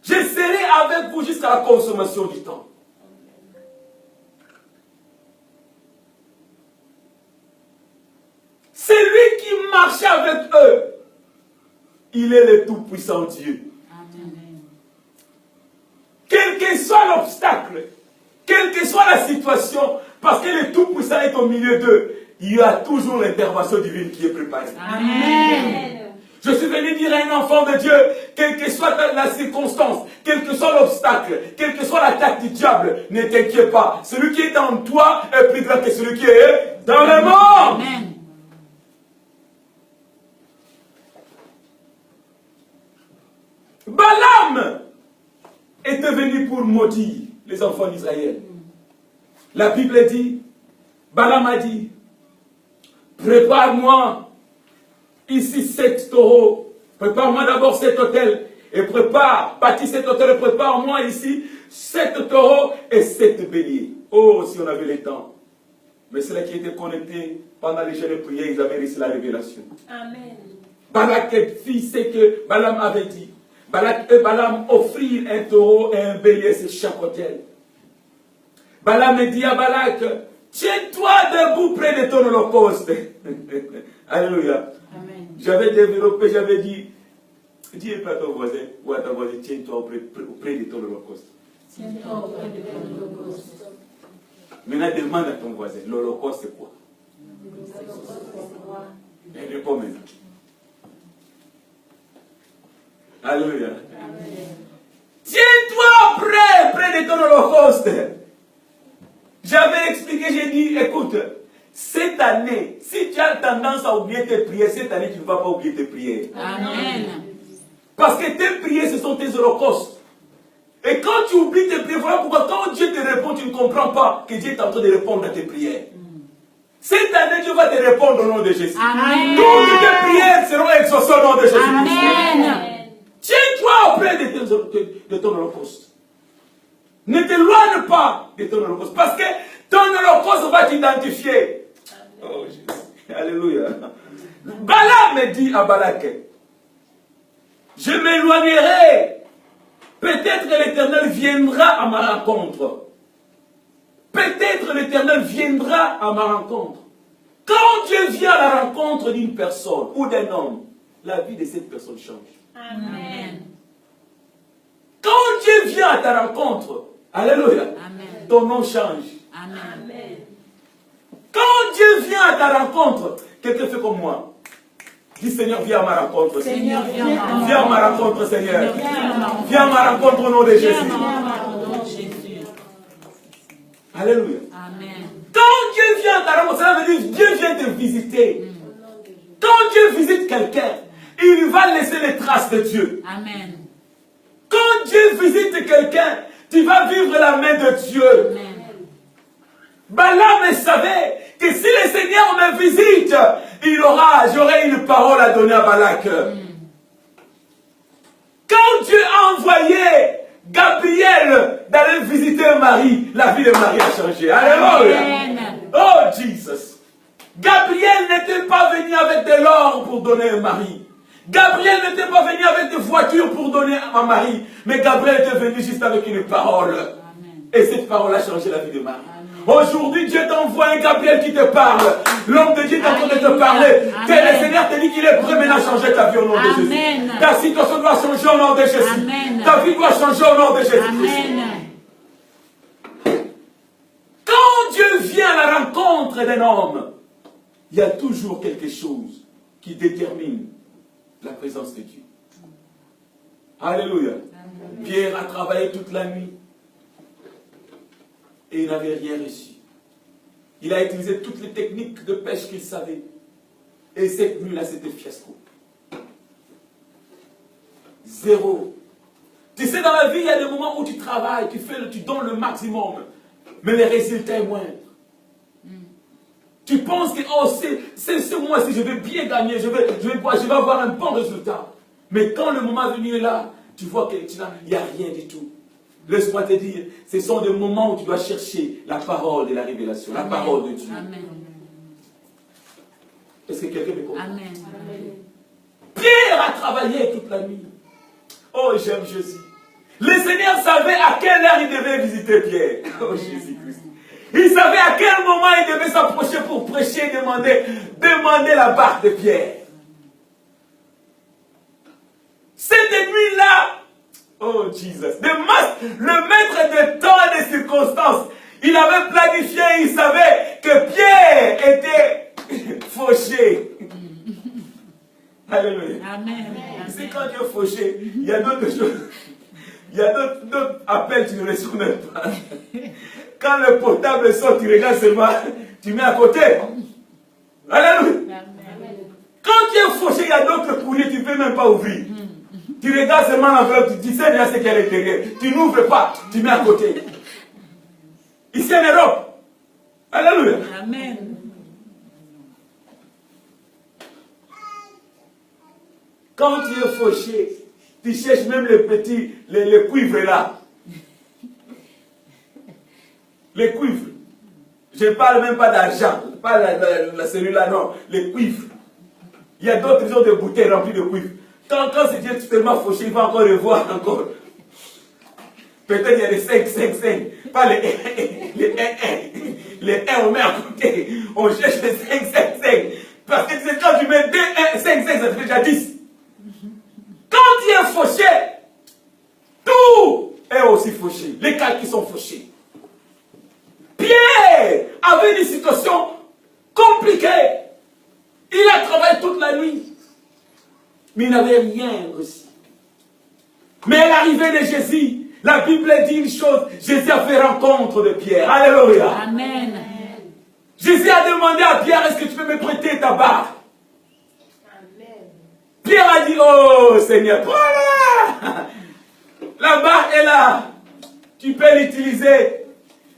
Je serai avec vous jusqu'à la consommation du temps. C'est lui qui marchait avec eux. Il est le tout-puissant Dieu. Amen. Quel que soit l'obstacle, quelle que soit la situation, parce que le tout-puissant est au milieu d'eux, il y a toujours l'intervention divine qui est préparée. Amen. Je suis venu dire à un enfant de Dieu, quelle que soit la circonstance, quel que soit l'obstacle, quelle que soit l'attaque du diable, ne t'inquiète pas. Celui qui est en toi est plus grand que celui qui est dans le monde. Amen. Balaam était venu pour maudire les enfants d'Israël. La Bible dit, Balaam a dit, prépare-moi ici 7 taureaux. Prépare-moi d'abord cet hôtel. Et bâtis cet hôtel et prépare-moi ici 7 taureaux et 7 béliers. Oh, si on avait le temps. Mais ceux-là qui étaient connectés pendant les jeûnes et prières, ils avaient reçu la révélation. Amen. Balak fit ce que Balaam avait dit. Balak et Balaam offrirent un taureau et un bélier sur chaque hôtel. Balaam dit à Balak, tiens-toi debout près de ton holocauste. Alléluia. Amen. J'avais développé, j'avais dit, dis pas à ton voisin ou à ta voisine, tiens-toi auprès de ton holocauste. Tiens-toi auprès de ton holocauste. Maintenant, demande à ton voisin, l'holocauste c'est quoi? Il répond maintenant. Alléluia. Tiens-toi près de ton holocauste. J'avais expliqué, j'ai dit, écoute, cette année, si tu as tendance à oublier tes prières, cette année, tu ne vas pas oublier tes prières. Amen. Parce que tes prières, ce sont tes holocaustes. Et quand tu oublies tes prières, voilà pourquoi quand Dieu te répond, tu ne comprends pas que Dieu est en train de répondre à tes prières. Cette année, Dieu va te répondre au nom de Jésus. Amen. Toutes tes prières seront exaucées au nom de Jésus. Amen. Tiens-toi auprès de ton holocauste. Ne t'éloigne pas de ton holocauste. Parce que ton holocauste va t'identifier. Oh Jésus. Alléluia. Balaam dit à Balak, je m'éloignerai. Peut-être que l'Éternel viendra à ma rencontre. Peut-être l'Éternel viendra à ma rencontre. Quand Dieu vient à la rencontre d'une personne ou d'un homme, la vie de cette personne change. Amen. Quand Dieu vient à ta rencontre, alléluia, Amen. ton nom change. Amen. Amen. Quand Dieu vient à ta rencontre, quelqu'un fait comme moi. Dis Seigneur, viens à ma rencontre. Seigneur, viens à ma Viens à ma rencontre, Seigneur. rencontre. Viens à ma rencontre au nom de Jésus. Viens à ma rencontre, Jésus. Alléluia. Amen. Quand Dieu vient à ta rencontre, ça veut dire Dieu vient te visiter. Quand Dieu visite quelqu'un, il va laisser les traces de Dieu. Amen. Quand Dieu visite quelqu'un, tu vas vivre la main de Dieu. Amen. Balaam savait que si le Seigneur me visite, j'aurai une parole à donner à Balak. Quand Dieu a envoyé Gabriel d'aller visiter Marie, la vie de Marie a changé. Alléluia. Amen. Oh Jesus. Gabriel n'était pas venu avec de l'or pour donner à Marie. Gabriel n'était pas venu avec des voitures pour donner à Marie. Mais Gabriel était venu juste avec une parole. Amen. Et cette parole a changé la vie de Marie. Amen. Aujourd'hui, Dieu t'envoie un Gabriel qui te parle. L'homme de Dieu est en train de te parler. Que le Seigneur te dit qu'il est prêt maintenant à changer ta vie au nom de Jésus. Amen. Ta situation doit changer au nom de Jésus. Amen. Ta vie doit changer au nom de Jésus. Amen. Quand Dieu vient à la rencontre d'un homme, il y a toujours quelque chose qui détermine la présence de Dieu. Alléluia. Amen. Pierre a travaillé toute la nuit et il n'avait rien reçu. Il a utilisé toutes les techniques de pêche qu'il savait. Et cette nuit-là, c'était fiasco. Zéro. Tu sais, dans la vie, il y a des moments où tu travailles, tu donnes le maximum, mais le résultat est moindre. Tu penses que oh, ce mois-ci, je vais bien gagner, je vais avoir un bon résultat. Mais quand le moment venu est là, tu vois qu'il n'y a rien du tout. Laisse-moi te dire, ce sont des moments où tu dois chercher la parole de la révélation, la parole de Dieu. Amen. Est-ce que quelqu'un me comprend? Amen. Pierre a travaillé toute la nuit. Oh, j'aime Jésus. Le Seigneur savait à quelle heure il devait visiter Pierre. Oh, Jésus-Christ. Il savait à quel moment il devait s'approcher pour prêcher, demander la barque de Pierre. Cette nuit-là, oh Jesus, le maître de temps et des circonstances, il avait planifié, il savait que Pierre était fauché. Alléluia. Amen. C'est quand tu es fauché, il y a d'autres choses. Il y a d'autres appels, tu ne reçois même pas. Quand le portable sort, tu regardes seulement, tu mets à côté. Alléluia. Quand tu es fauché, il y a d'autres courriers, tu ne peux même pas ouvrir. Tu regardes seulement l'enveloppe, tu sais bien ce qu'il y a à l'intérieur. Tu n'ouvres pas, tu mets à côté. Ici en Europe. Alléluia. Amen. Quand tu es fauché, tu cherches même les petits, les cuivres là. Les cuivres. Je ne parle même pas d'argent, pas la cellule-là, non. Les cuivres. Il y a d'autres, ils ont des bouteilles remplies de cuivre. Quand c'est tellement fauché, il va encore revoir encore. Peut-être il y a les 5. Pas les 1. Les 1, on met à côté. On cherche les 5. Parce que c'est quand tu mets 2, 1, 5, ça te fait déjà 10. Quand tu es fauché, tout est aussi fauché. Les calculs sont fauchés. Pierre avait une situation compliquée. Il a travaillé toute la nuit. Mais il n'avait rien reçu. Mais à l'arrivée de Jésus, la Bible dit une chose. Jésus a fait rencontre de Pierre. Alléluia. Amen. Jésus a demandé à Pierre, est-ce que tu peux me prêter ta barre? Pierre a dit, oh Seigneur, voilà. La barre est là. Tu peux l'utiliser.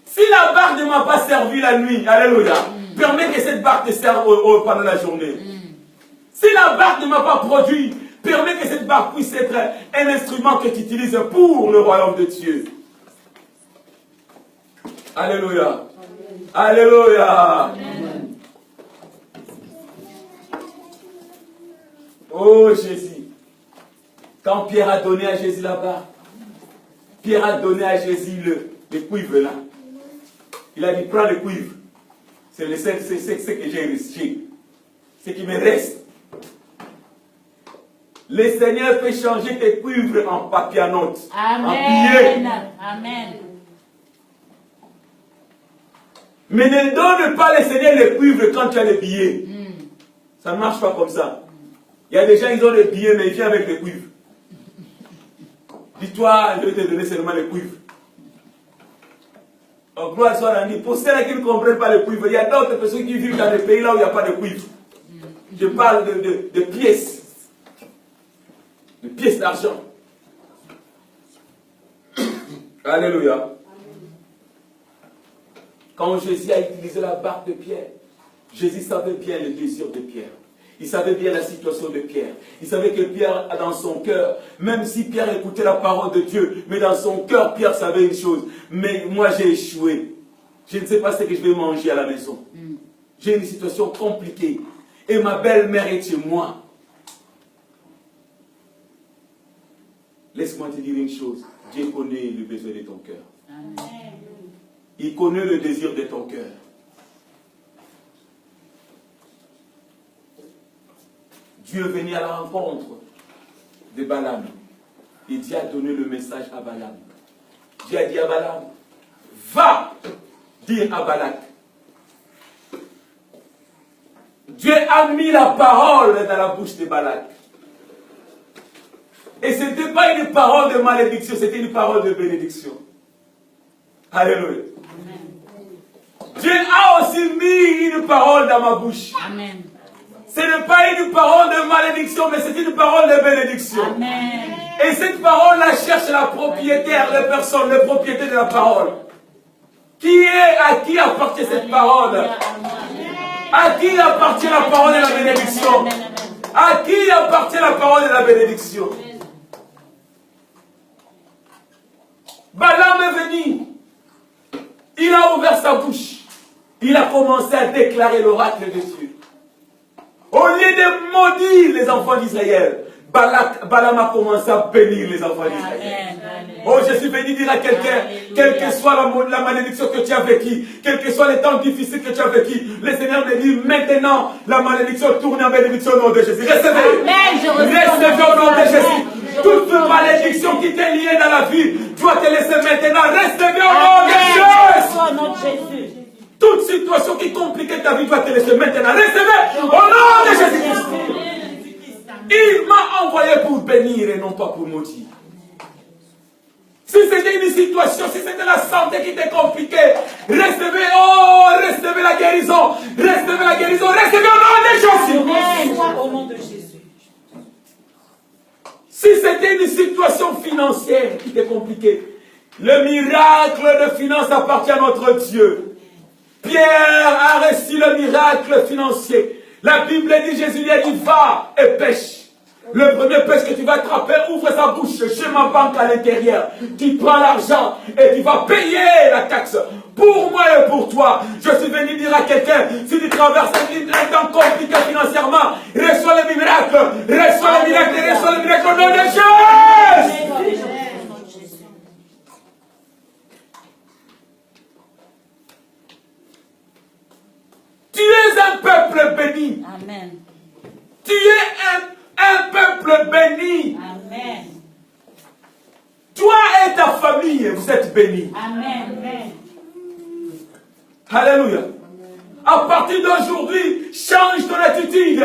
Si la barre ne m'a pas servi la nuit, alléluia, permets que cette barre te serve pendant la journée. Si la barre ne m'a pas produit, permets que cette barre puisse être un instrument que tu utilises pour le royaume de Dieu. Alléluia. Alléluia. Amen. Oh Jésus. Quand Pierre a donné à Jésus la barre, Pierre a donné à Jésus le cuivre là. Il a dit, prends le cuivre. C'est ce que j'ai reçu. Ce qui me reste. Le Seigneur peut changer tes cuivres en papier à notes. Amen. En billets. Amen. Mais ne donne pas le Seigneur le cuivre quand tu as les billets. Ça ne marche pas comme ça. Il y a des gens, ils ont les billets, mais ils viennent avec les cuivres. Dis-toi, je vais te donner seulement les cuivres. Oh, gloire soit à Dieu. Pour ceux qui ne comprennent pas le cuivre, il y a d'autres personnes qui vivent dans des pays là où il n'y a pas de cuivre. Je parle de pièces. De pièces d'argent. Alléluia. Quand Jésus a utilisé la barre de Pierre, Jésus savait bien le désir de Pierre. Il savait bien la situation de Pierre. Il savait que Pierre a dans son cœur, même si Pierre écoutait la parole de Dieu, mais dans son cœur, Pierre savait une chose. Mais moi, j'ai échoué. Je ne sais pas ce que je vais manger à la maison. J'ai une situation compliquée. Et ma belle-mère est chez moi. Laisse-moi te dire une chose. Dieu connaît le besoin de ton cœur. Il connaît le désir de ton cœur. Dieu est venu à la rencontre de Balaam. Et Dieu a donné le message à Balaam. Dieu a dit à Balaam, va dire à Balak. Dieu a mis la parole dans la bouche de Balak. Et ce n'était pas une parole de malédiction, c'était une parole de bénédiction. Alléluia. Dieu a aussi mis une parole dans ma bouche. Amen. Ce n'est pas une parole de malédiction, mais c'est une parole de bénédiction. Amen. Et cette parole-là cherche la propriétaire, la personne, le propriétaire de la parole. À qui appartient cette parole? À qui appartient la parole de la bénédiction? À qui appartient la parole de la bénédiction? Balaam est venu. Il a ouvert sa bouche. Il a commencé à déclarer l'oracle de Dieu. Au lieu de maudire les enfants d'Israël, Balaam a commencé à bénir les enfants d'Israël. Oh, je suis venu dire à quelqu'un, quelle que soit la malédiction que tu as vécue, quels que soient les temps difficiles que tu as vécus, le Seigneur me dit maintenant, la malédiction tourne en bénédiction au nom de Jésus. Recevez. Recevez au nom de Jésus. Toute malédiction qui t'est liée dans la vie doit te laisser maintenant. Recevez au nom de Jésus. Toute situation qui compliquait ta vie doit te laisser maintenant. Recevez au nom de Jésus. Il m'a envoyé pour bénir et non pas pour maudire. Si c'était une situation, si c'était la santé qui était compliquée, recevez la guérison. Recevez la guérison. Recevez au nom de Jésus. Si c'était une situation financière qui était compliquée, le miracle de finance appartient à notre Dieu. Pierre a reçu le miracle financier. La Bible dit, Jésus lui a dit, va et pêche. Le premier pêche que tu vas attraper, ouvre sa bouche chez ma banque à l'intérieur. Tu prends l'argent et tu vas payer la taxe. Pour moi et pour toi, je suis venu dire à quelqu'un, si tu traverses un temps compliqué financièrement, reçois le miracle, reçois le miracle, reçois le miracle au nom de Jésus. Tu es un peuple béni. Amen. Tu es un peuple béni. Amen. Toi et ta famille, vous êtes bénis. Amen. Alléluia. À partir d'aujourd'hui, change ton attitude.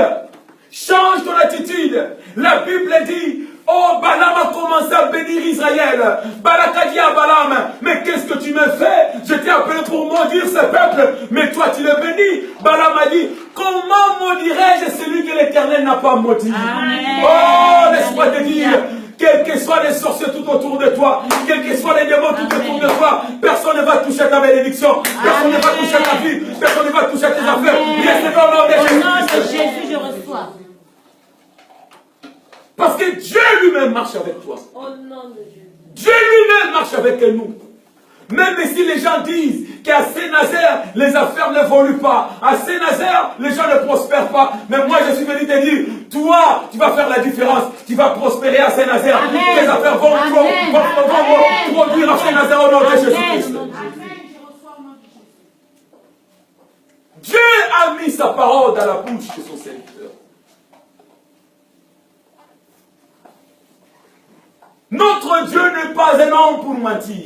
Change ton attitude. La Bible dit, oh, Balaam a commencé à bénir Israël. Balak a dit à Balaam, mais qu'est-ce que tu me fais? Je t'ai appelé pour maudire ce peuple, mais toi tu le bénis. Balaam a dit, comment maudirais-je celui que l'Éternel n'a pas maudit? Amen. Oh, laisse-moi te dire, quels que soient les sorciers tout autour de toi, quels que soient les démons tout autour de toi, personne ne va toucher ta bénédiction, personne ne va toucher ta vie, personne ne va toucher tes affaires. Reste au nom de Au nom de Jésus. Jésus, je reçois. Parce que Dieu lui-même marche avec toi. Au nom de Dieu. Dieu lui-même marche avec nous. Même si les gens disent qu'à Saint-Nazaire, les affaires n'évoluent pas. À Saint-Nazaire, les gens ne prospèrent pas. Mais moi, je suis venu te dire, toi, tu vas faire la différence. Tu vas prospérer à Saint-Nazaire. Tes affaires vont produire à Saint-Nazaire au nom de Jésus-Christ. Dieu a mis sa parole dans la bouche de son serviteur. Notre Dieu n'est pas un homme pour mentir.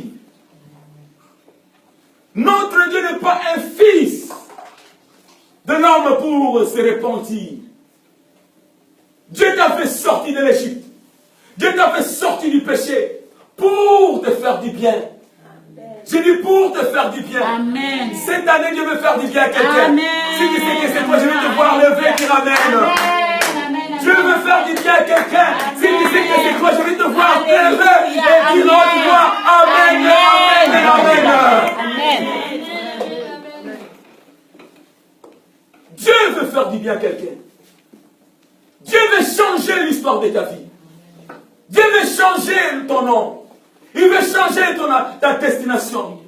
Notre Dieu n'est pas un fils de l'homme pour se repentir. Dieu t'a fait sortir de l'Égypte. Dieu t'a fait sortir du péché pour te faire du bien. J'ai dit pour te faire du bien. Amen. Cette année, Dieu veut faire du bien à quelqu'un. Amen. Si tu sais que c'est toi, je vais te voir lever et dire Amen. Dieu veut faire du bien à quelqu'un. Si tu sais que c'est toi, je vais te voir lever et dire l'autre voix Amen, Amen, Amen. Amen. Dieu veut faire du bien à quelqu'un. Dieu veut changer l'histoire de ta vie. Dieu veut changer ton nom. Il veut changer ta destination.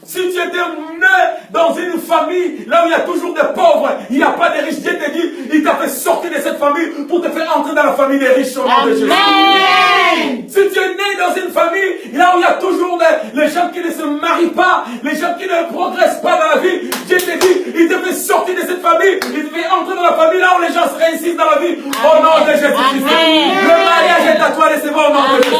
Si tu étais né dans une famille, là où il y a toujours des pauvres, il n'y a pas de riches, Dieu te dit, il t'a fait sortir de cette famille pour te faire entrer dans la famille des riches au nom de Jésus. Amen. Si tu es né dans une famille, là où il y a toujours les gens qui ne se marient pas, les gens qui ne progressent pas dans la vie, Dieu te dit, il te fait sortir de cette famille, il te fait entrer dans la famille là où les gens se réussissent dans la vie, au nom de Jésus-Christ. Le mariage est à toi, recevons au nom de Jésus.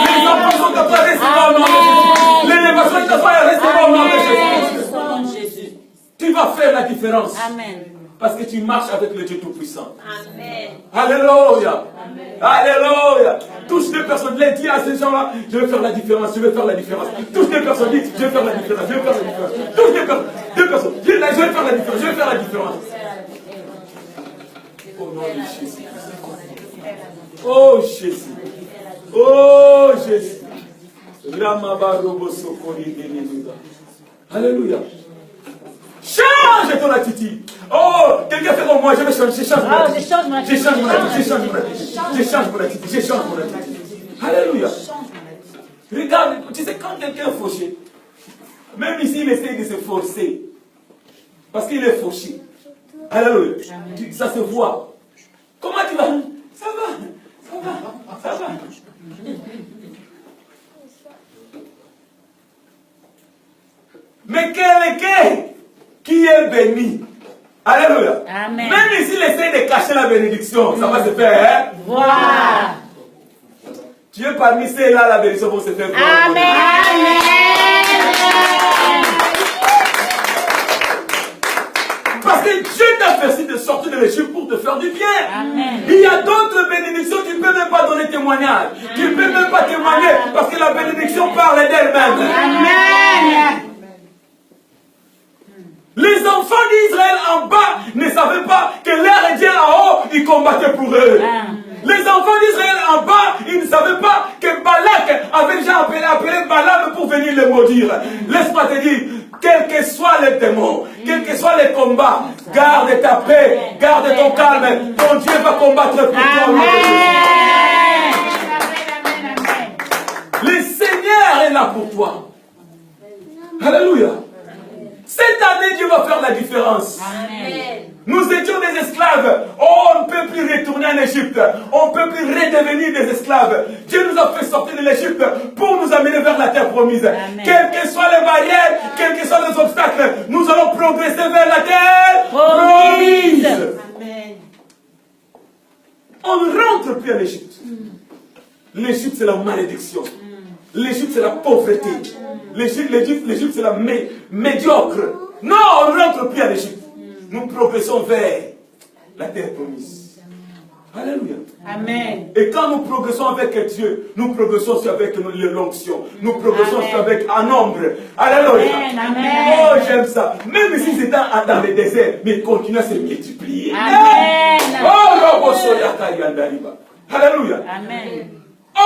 Les enfants sont à toi, recevons au nom de Jésus. L'élévation est à toi, recevons au nom de Jésus. Au nom de Jésus. Tu vas faire la différence. Amen. Parce que tu marches avec le Dieu Tout-Puissant. Amen. Alléluia. Alléluia. Touche deux personnes. Les dis à ces gens-là, je vais faire la différence, je vais faire la différence. Touche deux personnes, dites, je vais faire la différence, je vais faire la différence. Touche deux personnes, dites, je vais faire la différence, je vais faire la différence. Au nom de Jésus. Oh Jésus. Oh Jésus. Alléluia. Change ton attitude. Oh, quelqu'un fait comme moi, je vais changer. Je change mon attitude. Je change mon attitude. Je change mon attitude. Je change mon attitude. Alléluia. Regarde, tu sais, quand quelqu'un est fauché, même ici, il essaie de se forcer. Parce qu'il est fauché. Alléluia. Ça se voit. Comment tu vas? Ça va. Mais quelqu'un qui est béni. Alléluia. Amen. Même s'il essaie de cacher la bénédiction, ça va se faire. Hein? Voilà. Tu es parmi ceux-là, la bénédiction va se faire. Amen. Parce que Dieu t'a fait de sortir de l'Égypte pour te faire du bien. Amen. Il y a d'autres bénédictions, tu ne peux même pas donner témoignage. Tu ne peux même pas témoigner parce que la bénédiction parle d'elle-même. Amen. Les enfants d'Israël en bas ne savaient pas que leur Dieu en haut, il combattait pour eux. Les enfants d'Israël en bas, ils ne savaient pas que Balak avait déjà appelé Balaam pour venir les maudire. Laisse-moi te dire, quels que soient les démons, quels que soient les combats, garde ta paix, garde ton calme. Ton Dieu va combattre pour toi. Le Seigneur est là pour toi. Alléluia. Cette année, Dieu va faire la différence. Amen. Nous étions des esclaves. Oh, on ne peut plus retourner en Égypte. On ne peut plus redevenir des esclaves. Dieu nous a fait sortir de l'Égypte pour nous amener vers la terre promise. Amen. Quelles que soient les barrières, quels que soient les obstacles, nous allons progresser vers la terre promise. Amen. On ne rentre plus en Égypte. L'Égypte, c'est la malédiction. L'Égypte, c'est la pauvreté. L'Égypte, c'est la médiocre. Non, on ne rentre plus en Égypte. Nous progressons vers la terre promise. Alléluia. Amen. Et quand nous progressons avec Dieu, nous progressons aussi avec l'onction. Nous progressons aussi avec un nombre. Alléluia. Amen. Oh, j'aime ça. Même si c'est dans le désert, mais il continue à se multiplier. Amen. Oh, alléluia. Amen.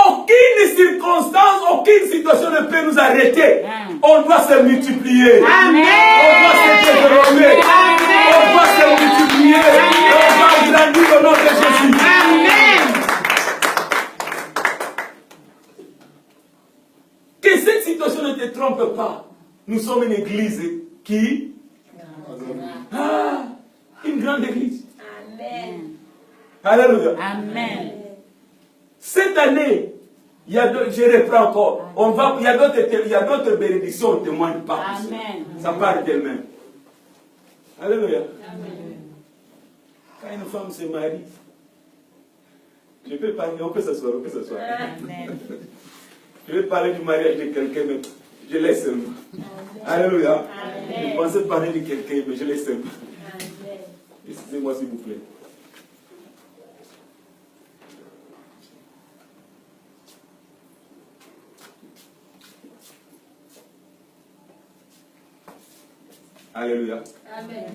Aucune circonstance, aucune situation ne peut nous arrêter. On doit se multiplier. Amen. On doit se développer. On doit se multiplier. On doit grandir au nom de Jésus. Amen. Que cette situation ne te trompe pas. Nous sommes une église qui... Ah, une grande église. Amen. Alléluia. Amen. Cette année, je reprends encore, il y a d'autres bénédictions, on ne témoigne pas. Amen. Ça parle d'elle-même. Alléluia. Amen. Quand une femme se marie, je peux parler, on peut s'asseoir. Amen. Je vais parler du mariage de quelqu'un, mais je laisse seulement. Alléluia. Je pensais parler de quelqu'un, mais je laisse seulement. Excusez-moi s'il vous plaît. Alléluia. Amen.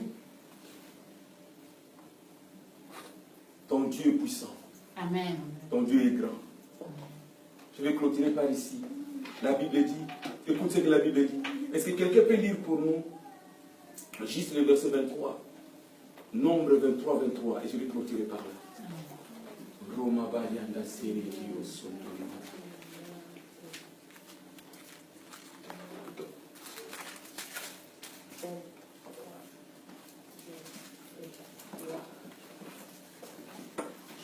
Ton Dieu est puissant. Amen. Ton Dieu est grand. Je vais clôturer par ici. La Bible dit, écoute ce que la Bible dit. Est-ce que quelqu'un peut lire pour nous juste le verset 23? Nombre 23, 23. Et je vais clôturer par là. Roma Bayanda Serekio Soto.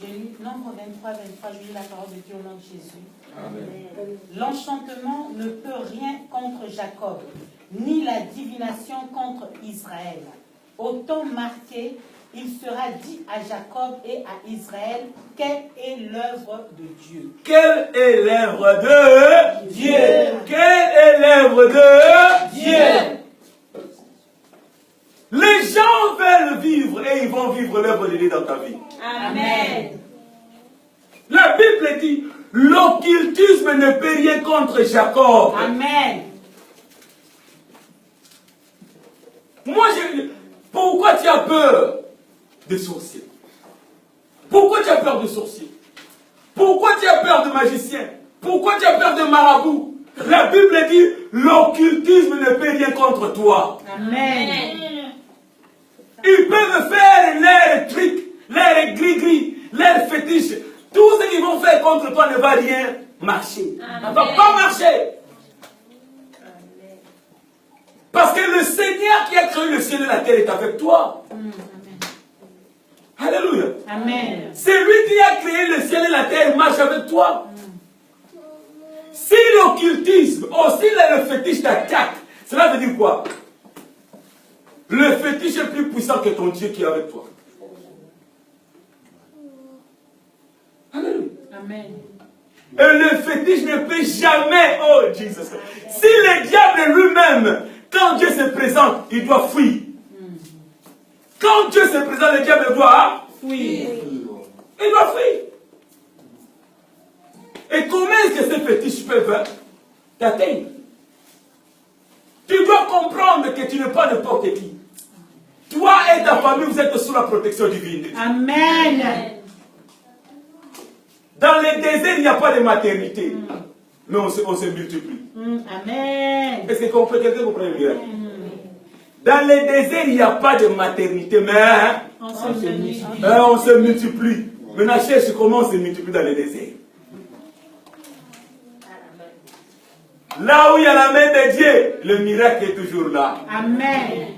Je lis Nombre 23, 23, je lis la parole de Dieu au nom de Jésus. Amen. L'enchantement ne peut rien contre Jacob, ni la divination contre Israël. Au temps marqué, il sera dit à Jacob et à Israël, quelle est l'œuvre de Dieu. Quelle est l'œuvre de Dieu. Quelle est l'œuvre de Dieu. Les gens veulent vivre et ils vont vivre l'œuvre de Dieu dans ta vie. Amen. La Bible dit, l'occultisme ne peut rien contre Jacob. Amen. Moi, pourquoi tu as peur des sorciers? Pourquoi tu as peur des sorciers? Pourquoi tu as peur de magiciens? Pourquoi tu as peur de marabouts? La Bible dit, l'occultisme ne peut rien contre toi. Amen. Ils peuvent faire leurs trucs, leurs gris-gris, leurs fétiches. Tout ce qu'ils vont faire contre toi ne va rien marcher. Ça ne va pas marcher. Parce que le Seigneur qui a créé le ciel et la terre est avec toi. Alléluia. Amen. C'est lui qui a créé le ciel et la terre, marche avec toi. Si l'occultisme, si le fétiche t'attaque, cela veut dire quoi? Le fétiche est plus puissant que ton Dieu qui est avec toi. Alléluia. Amen. Et le fétiche ne peut jamais, oh Jésus. Si le diable lui-même, quand Dieu se présente, il doit fuir. Quand Dieu se présente, le diable doit fuir. Il doit fuir. Et comment est-ce que ces fétiches peuvent t'atteindre? Tu dois comprendre que tu n'es pas n'importe qui. Toi et ta famille, vous êtes sous la protection divine. Amen. Dans les déserts, il n'y a pas de maternité. Mais on se multiplie. Amen. Est-ce que quelqu'un comprend bien? Dans le désert, il n'y a pas de maternité, mais On se multiplie. on se multiplie. Maintenant, cherche comment on se multiplie dans le désert. Là où il y a la main de Dieu, le miracle est toujours là. Amen.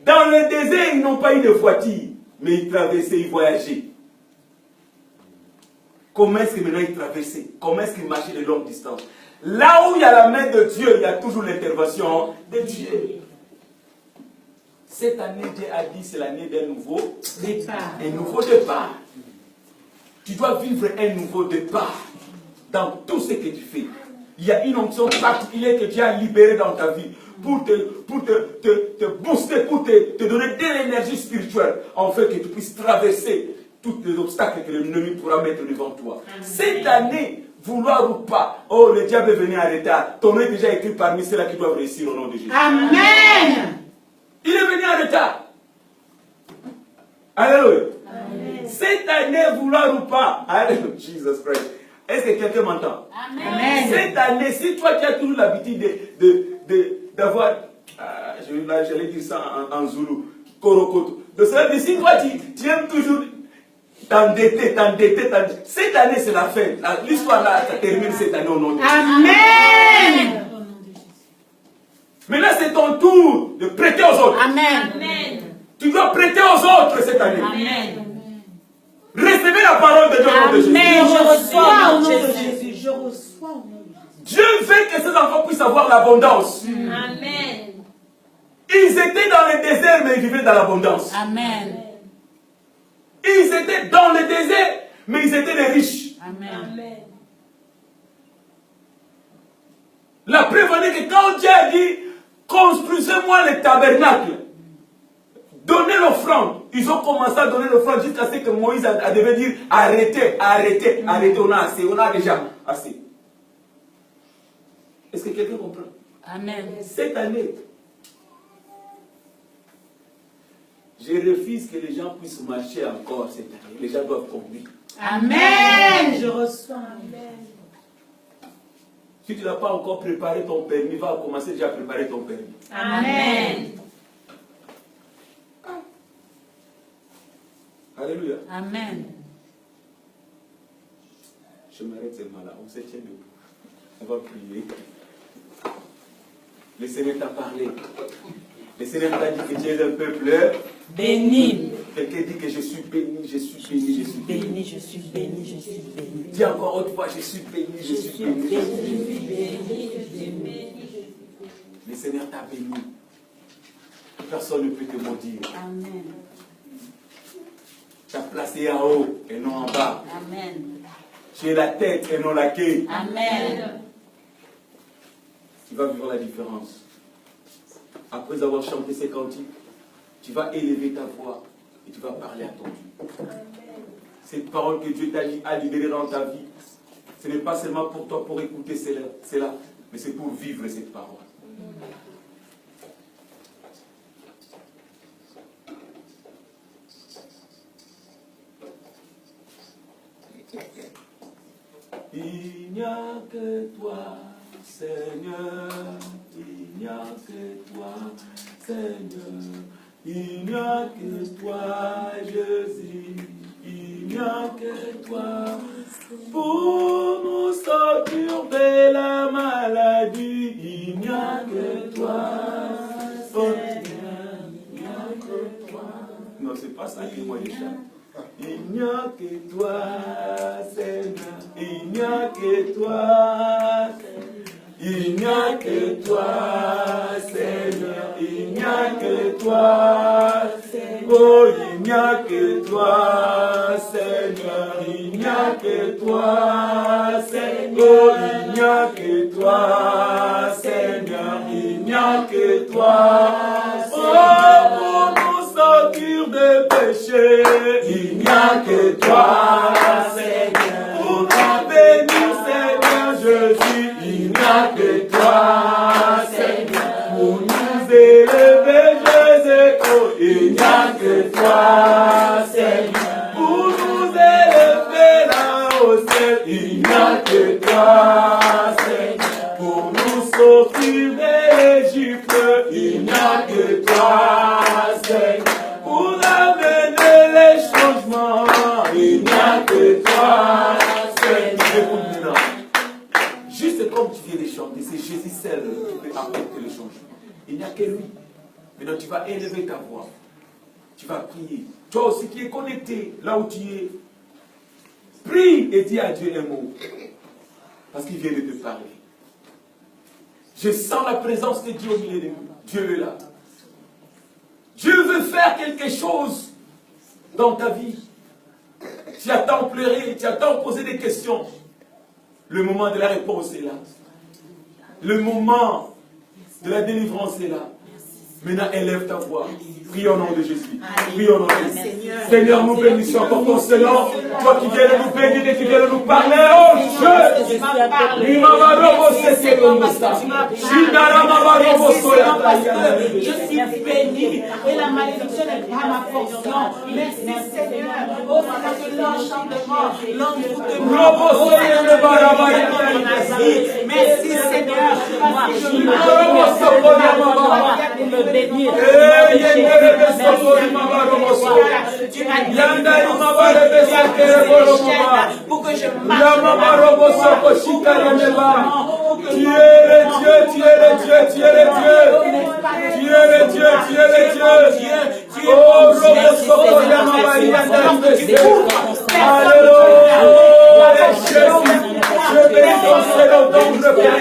Dans le désert, ils n'ont pas eu de voiture, mais ils traversaient, ils voyageaient. Comment est-ce que maintenant ils traversaient? Comment est-ce qu'ils marchaient de longues distances? Là où il y a la main de Dieu, il y a toujours l'intervention de Dieu. Cette année, Dieu a dit, c'est l'année d'un nouveau Départ. un nouveau départ. Tu dois vivre un nouveau départ dans tout ce que tu fais. Il y a une onction particulière que Dieu a libérée dans ta vie pour te booster, pour te donner de l'énergie spirituelle, en fait que tu puisses traverser tous les obstacles que l'ennemi pourra mettre devant toi. Cette année, vouloir ou pas, oh, le diable est venu en retard. Ton nom est déjà écrit parmi ceux-là qui doivent réussir au nom de Jésus. Amen. Il est venu en retard. Alléluia. Cette année, vouloir ou pas, Alléluia, Jesus Christ. Est-ce que quelqu'un m'entend? Amen. Cette année, si toi tu as toujours l'habitude d'avoir, j'allais dire ça en zoulou, korokoto. De cela, mais si toi tu aimes toujours t'endetter, cette année c'est la fin. L'histoire là, ça termine cette année au nom de Jésus. Amen. Maintenant c'est ton tour de prêter aux autres. Amen. Amen. Tu dois prêter aux autres cette année. Amen. Recevez la parole de Dieu au nom de Jésus. Amen. Je reçois au nom de Jésus. Je reçois au nom de Jésus. Dieu veut que ces enfants puissent avoir l'abondance. Amen. Ils étaient dans le désert, mais ils vivaient dans l'abondance. Amen. Ils étaient dans le désert, mais ils étaient des riches. Amen. Amen. La preuve en est que quand Dieu a dit, construisez-moi le tabernacle, donnez l'offrande, ils ont commencé à donner l'offrande jusqu'à ce que Moïse a devait dire, arrêtez, on a assez, on a déjà assez. Est-ce que quelqu'un comprend? Amen. Cette année, je refuse que les gens puissent marcher encore cette année. Les gens doivent conduire. Amen. Je reçois. Si tu n'as pas encore préparé ton permis, va commencer déjà à préparer ton permis. Amen. Alléluia. Amen. Je m'arrête seulement là. On se tient debout. On va prier. Le Seigneur t'a parlé. Le Seigneur t'a dit que tu es un peuple Béni. Quelqu'un dit que je suis béni, je suis béni, je suis béni. Béni, je suis béni, je suis béni. Dis encore une fois, je suis béni, je suis béni. Le Seigneur t'a béni. Personne ne peut te maudire. Amen. Tu as placé en haut et non en bas. Amen. Tu es la tête et non la queue. Amen. Tu vas vivre la différence. Après avoir chanté ces cantiques, tu vas élever ta voix et tu vas parler à ton Dieu. Cette parole que Dieu t'a libérée dans ta vie, ce n'est pas seulement pour toi pour écouter cela, mais c'est pour vivre cette parole. Il n'y a que toi, Seigneur, il n'y a que toi, Seigneur, il n'y a que toi, Jésus, il n'y a que toi, pour nous sortir de la maladie, il n'y a que toi, Seigneur, il n'y a que toi. Non, c'est pas ça que moi je chante. Il n'y a que toi, Seigneur, il n'y a que toi, il n'y a que toi, Seigneur, il n'y a que toi, oh, il n'y a que toi, Seigneur, il n'y a que toi, Seigneur, il n'y a que toi, Seigneur, il n'y a que toi, oh, pour nous sortir des péchés, il n'y a que toi, Seigneur, pour nous bénir, Seigneur Jésus, il n'y a que toi, Seigneur, pour nous élever, Jésus, oh, il n'y a que toi, Seigneur, pour nous élever là au ciel, il n'y a que toi, Seigneur, pour nous sauver. sortir d'Égypte, il n'y a que toi, Seigneur. Pour amener les changements, il n'y a que toi, Seigneur. Écoute maintenant. Juste comme tu viens de chanter, c'est Jésus seul qui peut apporter le changement. Il n'y a que lui. Maintenant, tu vas élever ta voix. Tu vas prier. Toi aussi qui es connecté, là où tu es, prie et dis à Dieu un mot. Parce qu'il vient de te parler. Je sens la présence de Dieu au milieu de nous. Dieu est là. Dieu veut faire quelque chose dans ta vie. Tu as tant pleuré, tu as tant posé des questions. Le moment de la réponse est là. Le moment de la délivrance est là. Maintenant, élève ta voix. Prie au nom de Jésus. Prie au nom de Jésus. Seigneur, nous bénissons encore ton Seigneur. Toi qui viens de nous bénir et qui viens de nous parler. Oh Dieu! Je suis béni et la malédiction n'est pas ma portion. Merci Seigneur. Oh Seigneur, que l'enchantement, l'envoûtement. Merci Seigneur. Pour me bénir. Pour que je Tu es le Dieu, tu es le Dieu, tu es le Dieu. Tu es le Dieu, tu es le Dieu. Oh, alléluia, Jésus. Je bénis ton Seigneur dans le Père.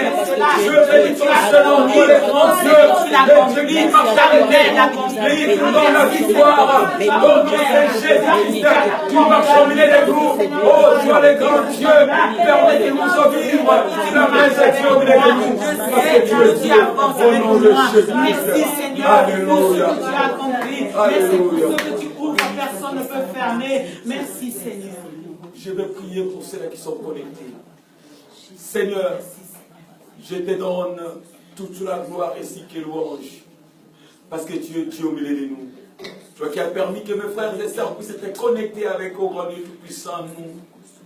Je bénis ton Seigneur pour les grands dieux. Les dieux qui marchent avec les dans la victoire. Donc, c'est Jésus-Christ. Tu marches au milieu de nous. Oh, tu as les grands dieux. Permettez-nous de vivre. Tu la main de Dieu au milieu de nous. Parce que tu es Dieu. Au nom de Jésus-Christ. Merci Seigneur pour ce que tu as accompli. Merci pour ce que tu ouvres, personne ne peut fermer. Merci Seigneur. Je vais prier pour ceux qui sont connectés. Seigneur, je te donne toute la gloire ainsi que louange. Parce que tu es Dieu au milieu de nous. Toi qui as permis que mes frères et sœurs puissent être connectés avec au grand Dieu Tout-Puissant, nous,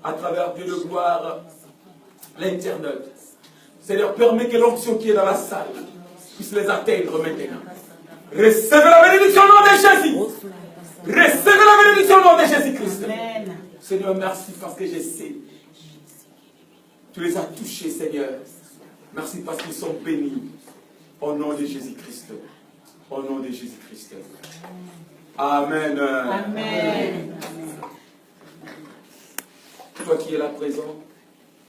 à travers Dieu de gloire, l'Internet. Seigneur, permets que l'onction qui est dans la salle puisse les atteindre maintenant. Recevez la bénédiction au nom de Jésus. Recevez la bénédiction au nom de Jésus-Christ. Seigneur, merci parce que je sais. Tu les as touchés, Seigneur. Merci parce qu'ils sont bénis. Au nom de Jésus-Christ. Au nom de Jésus-Christ. Amen. Amen. Toi qui es là présent,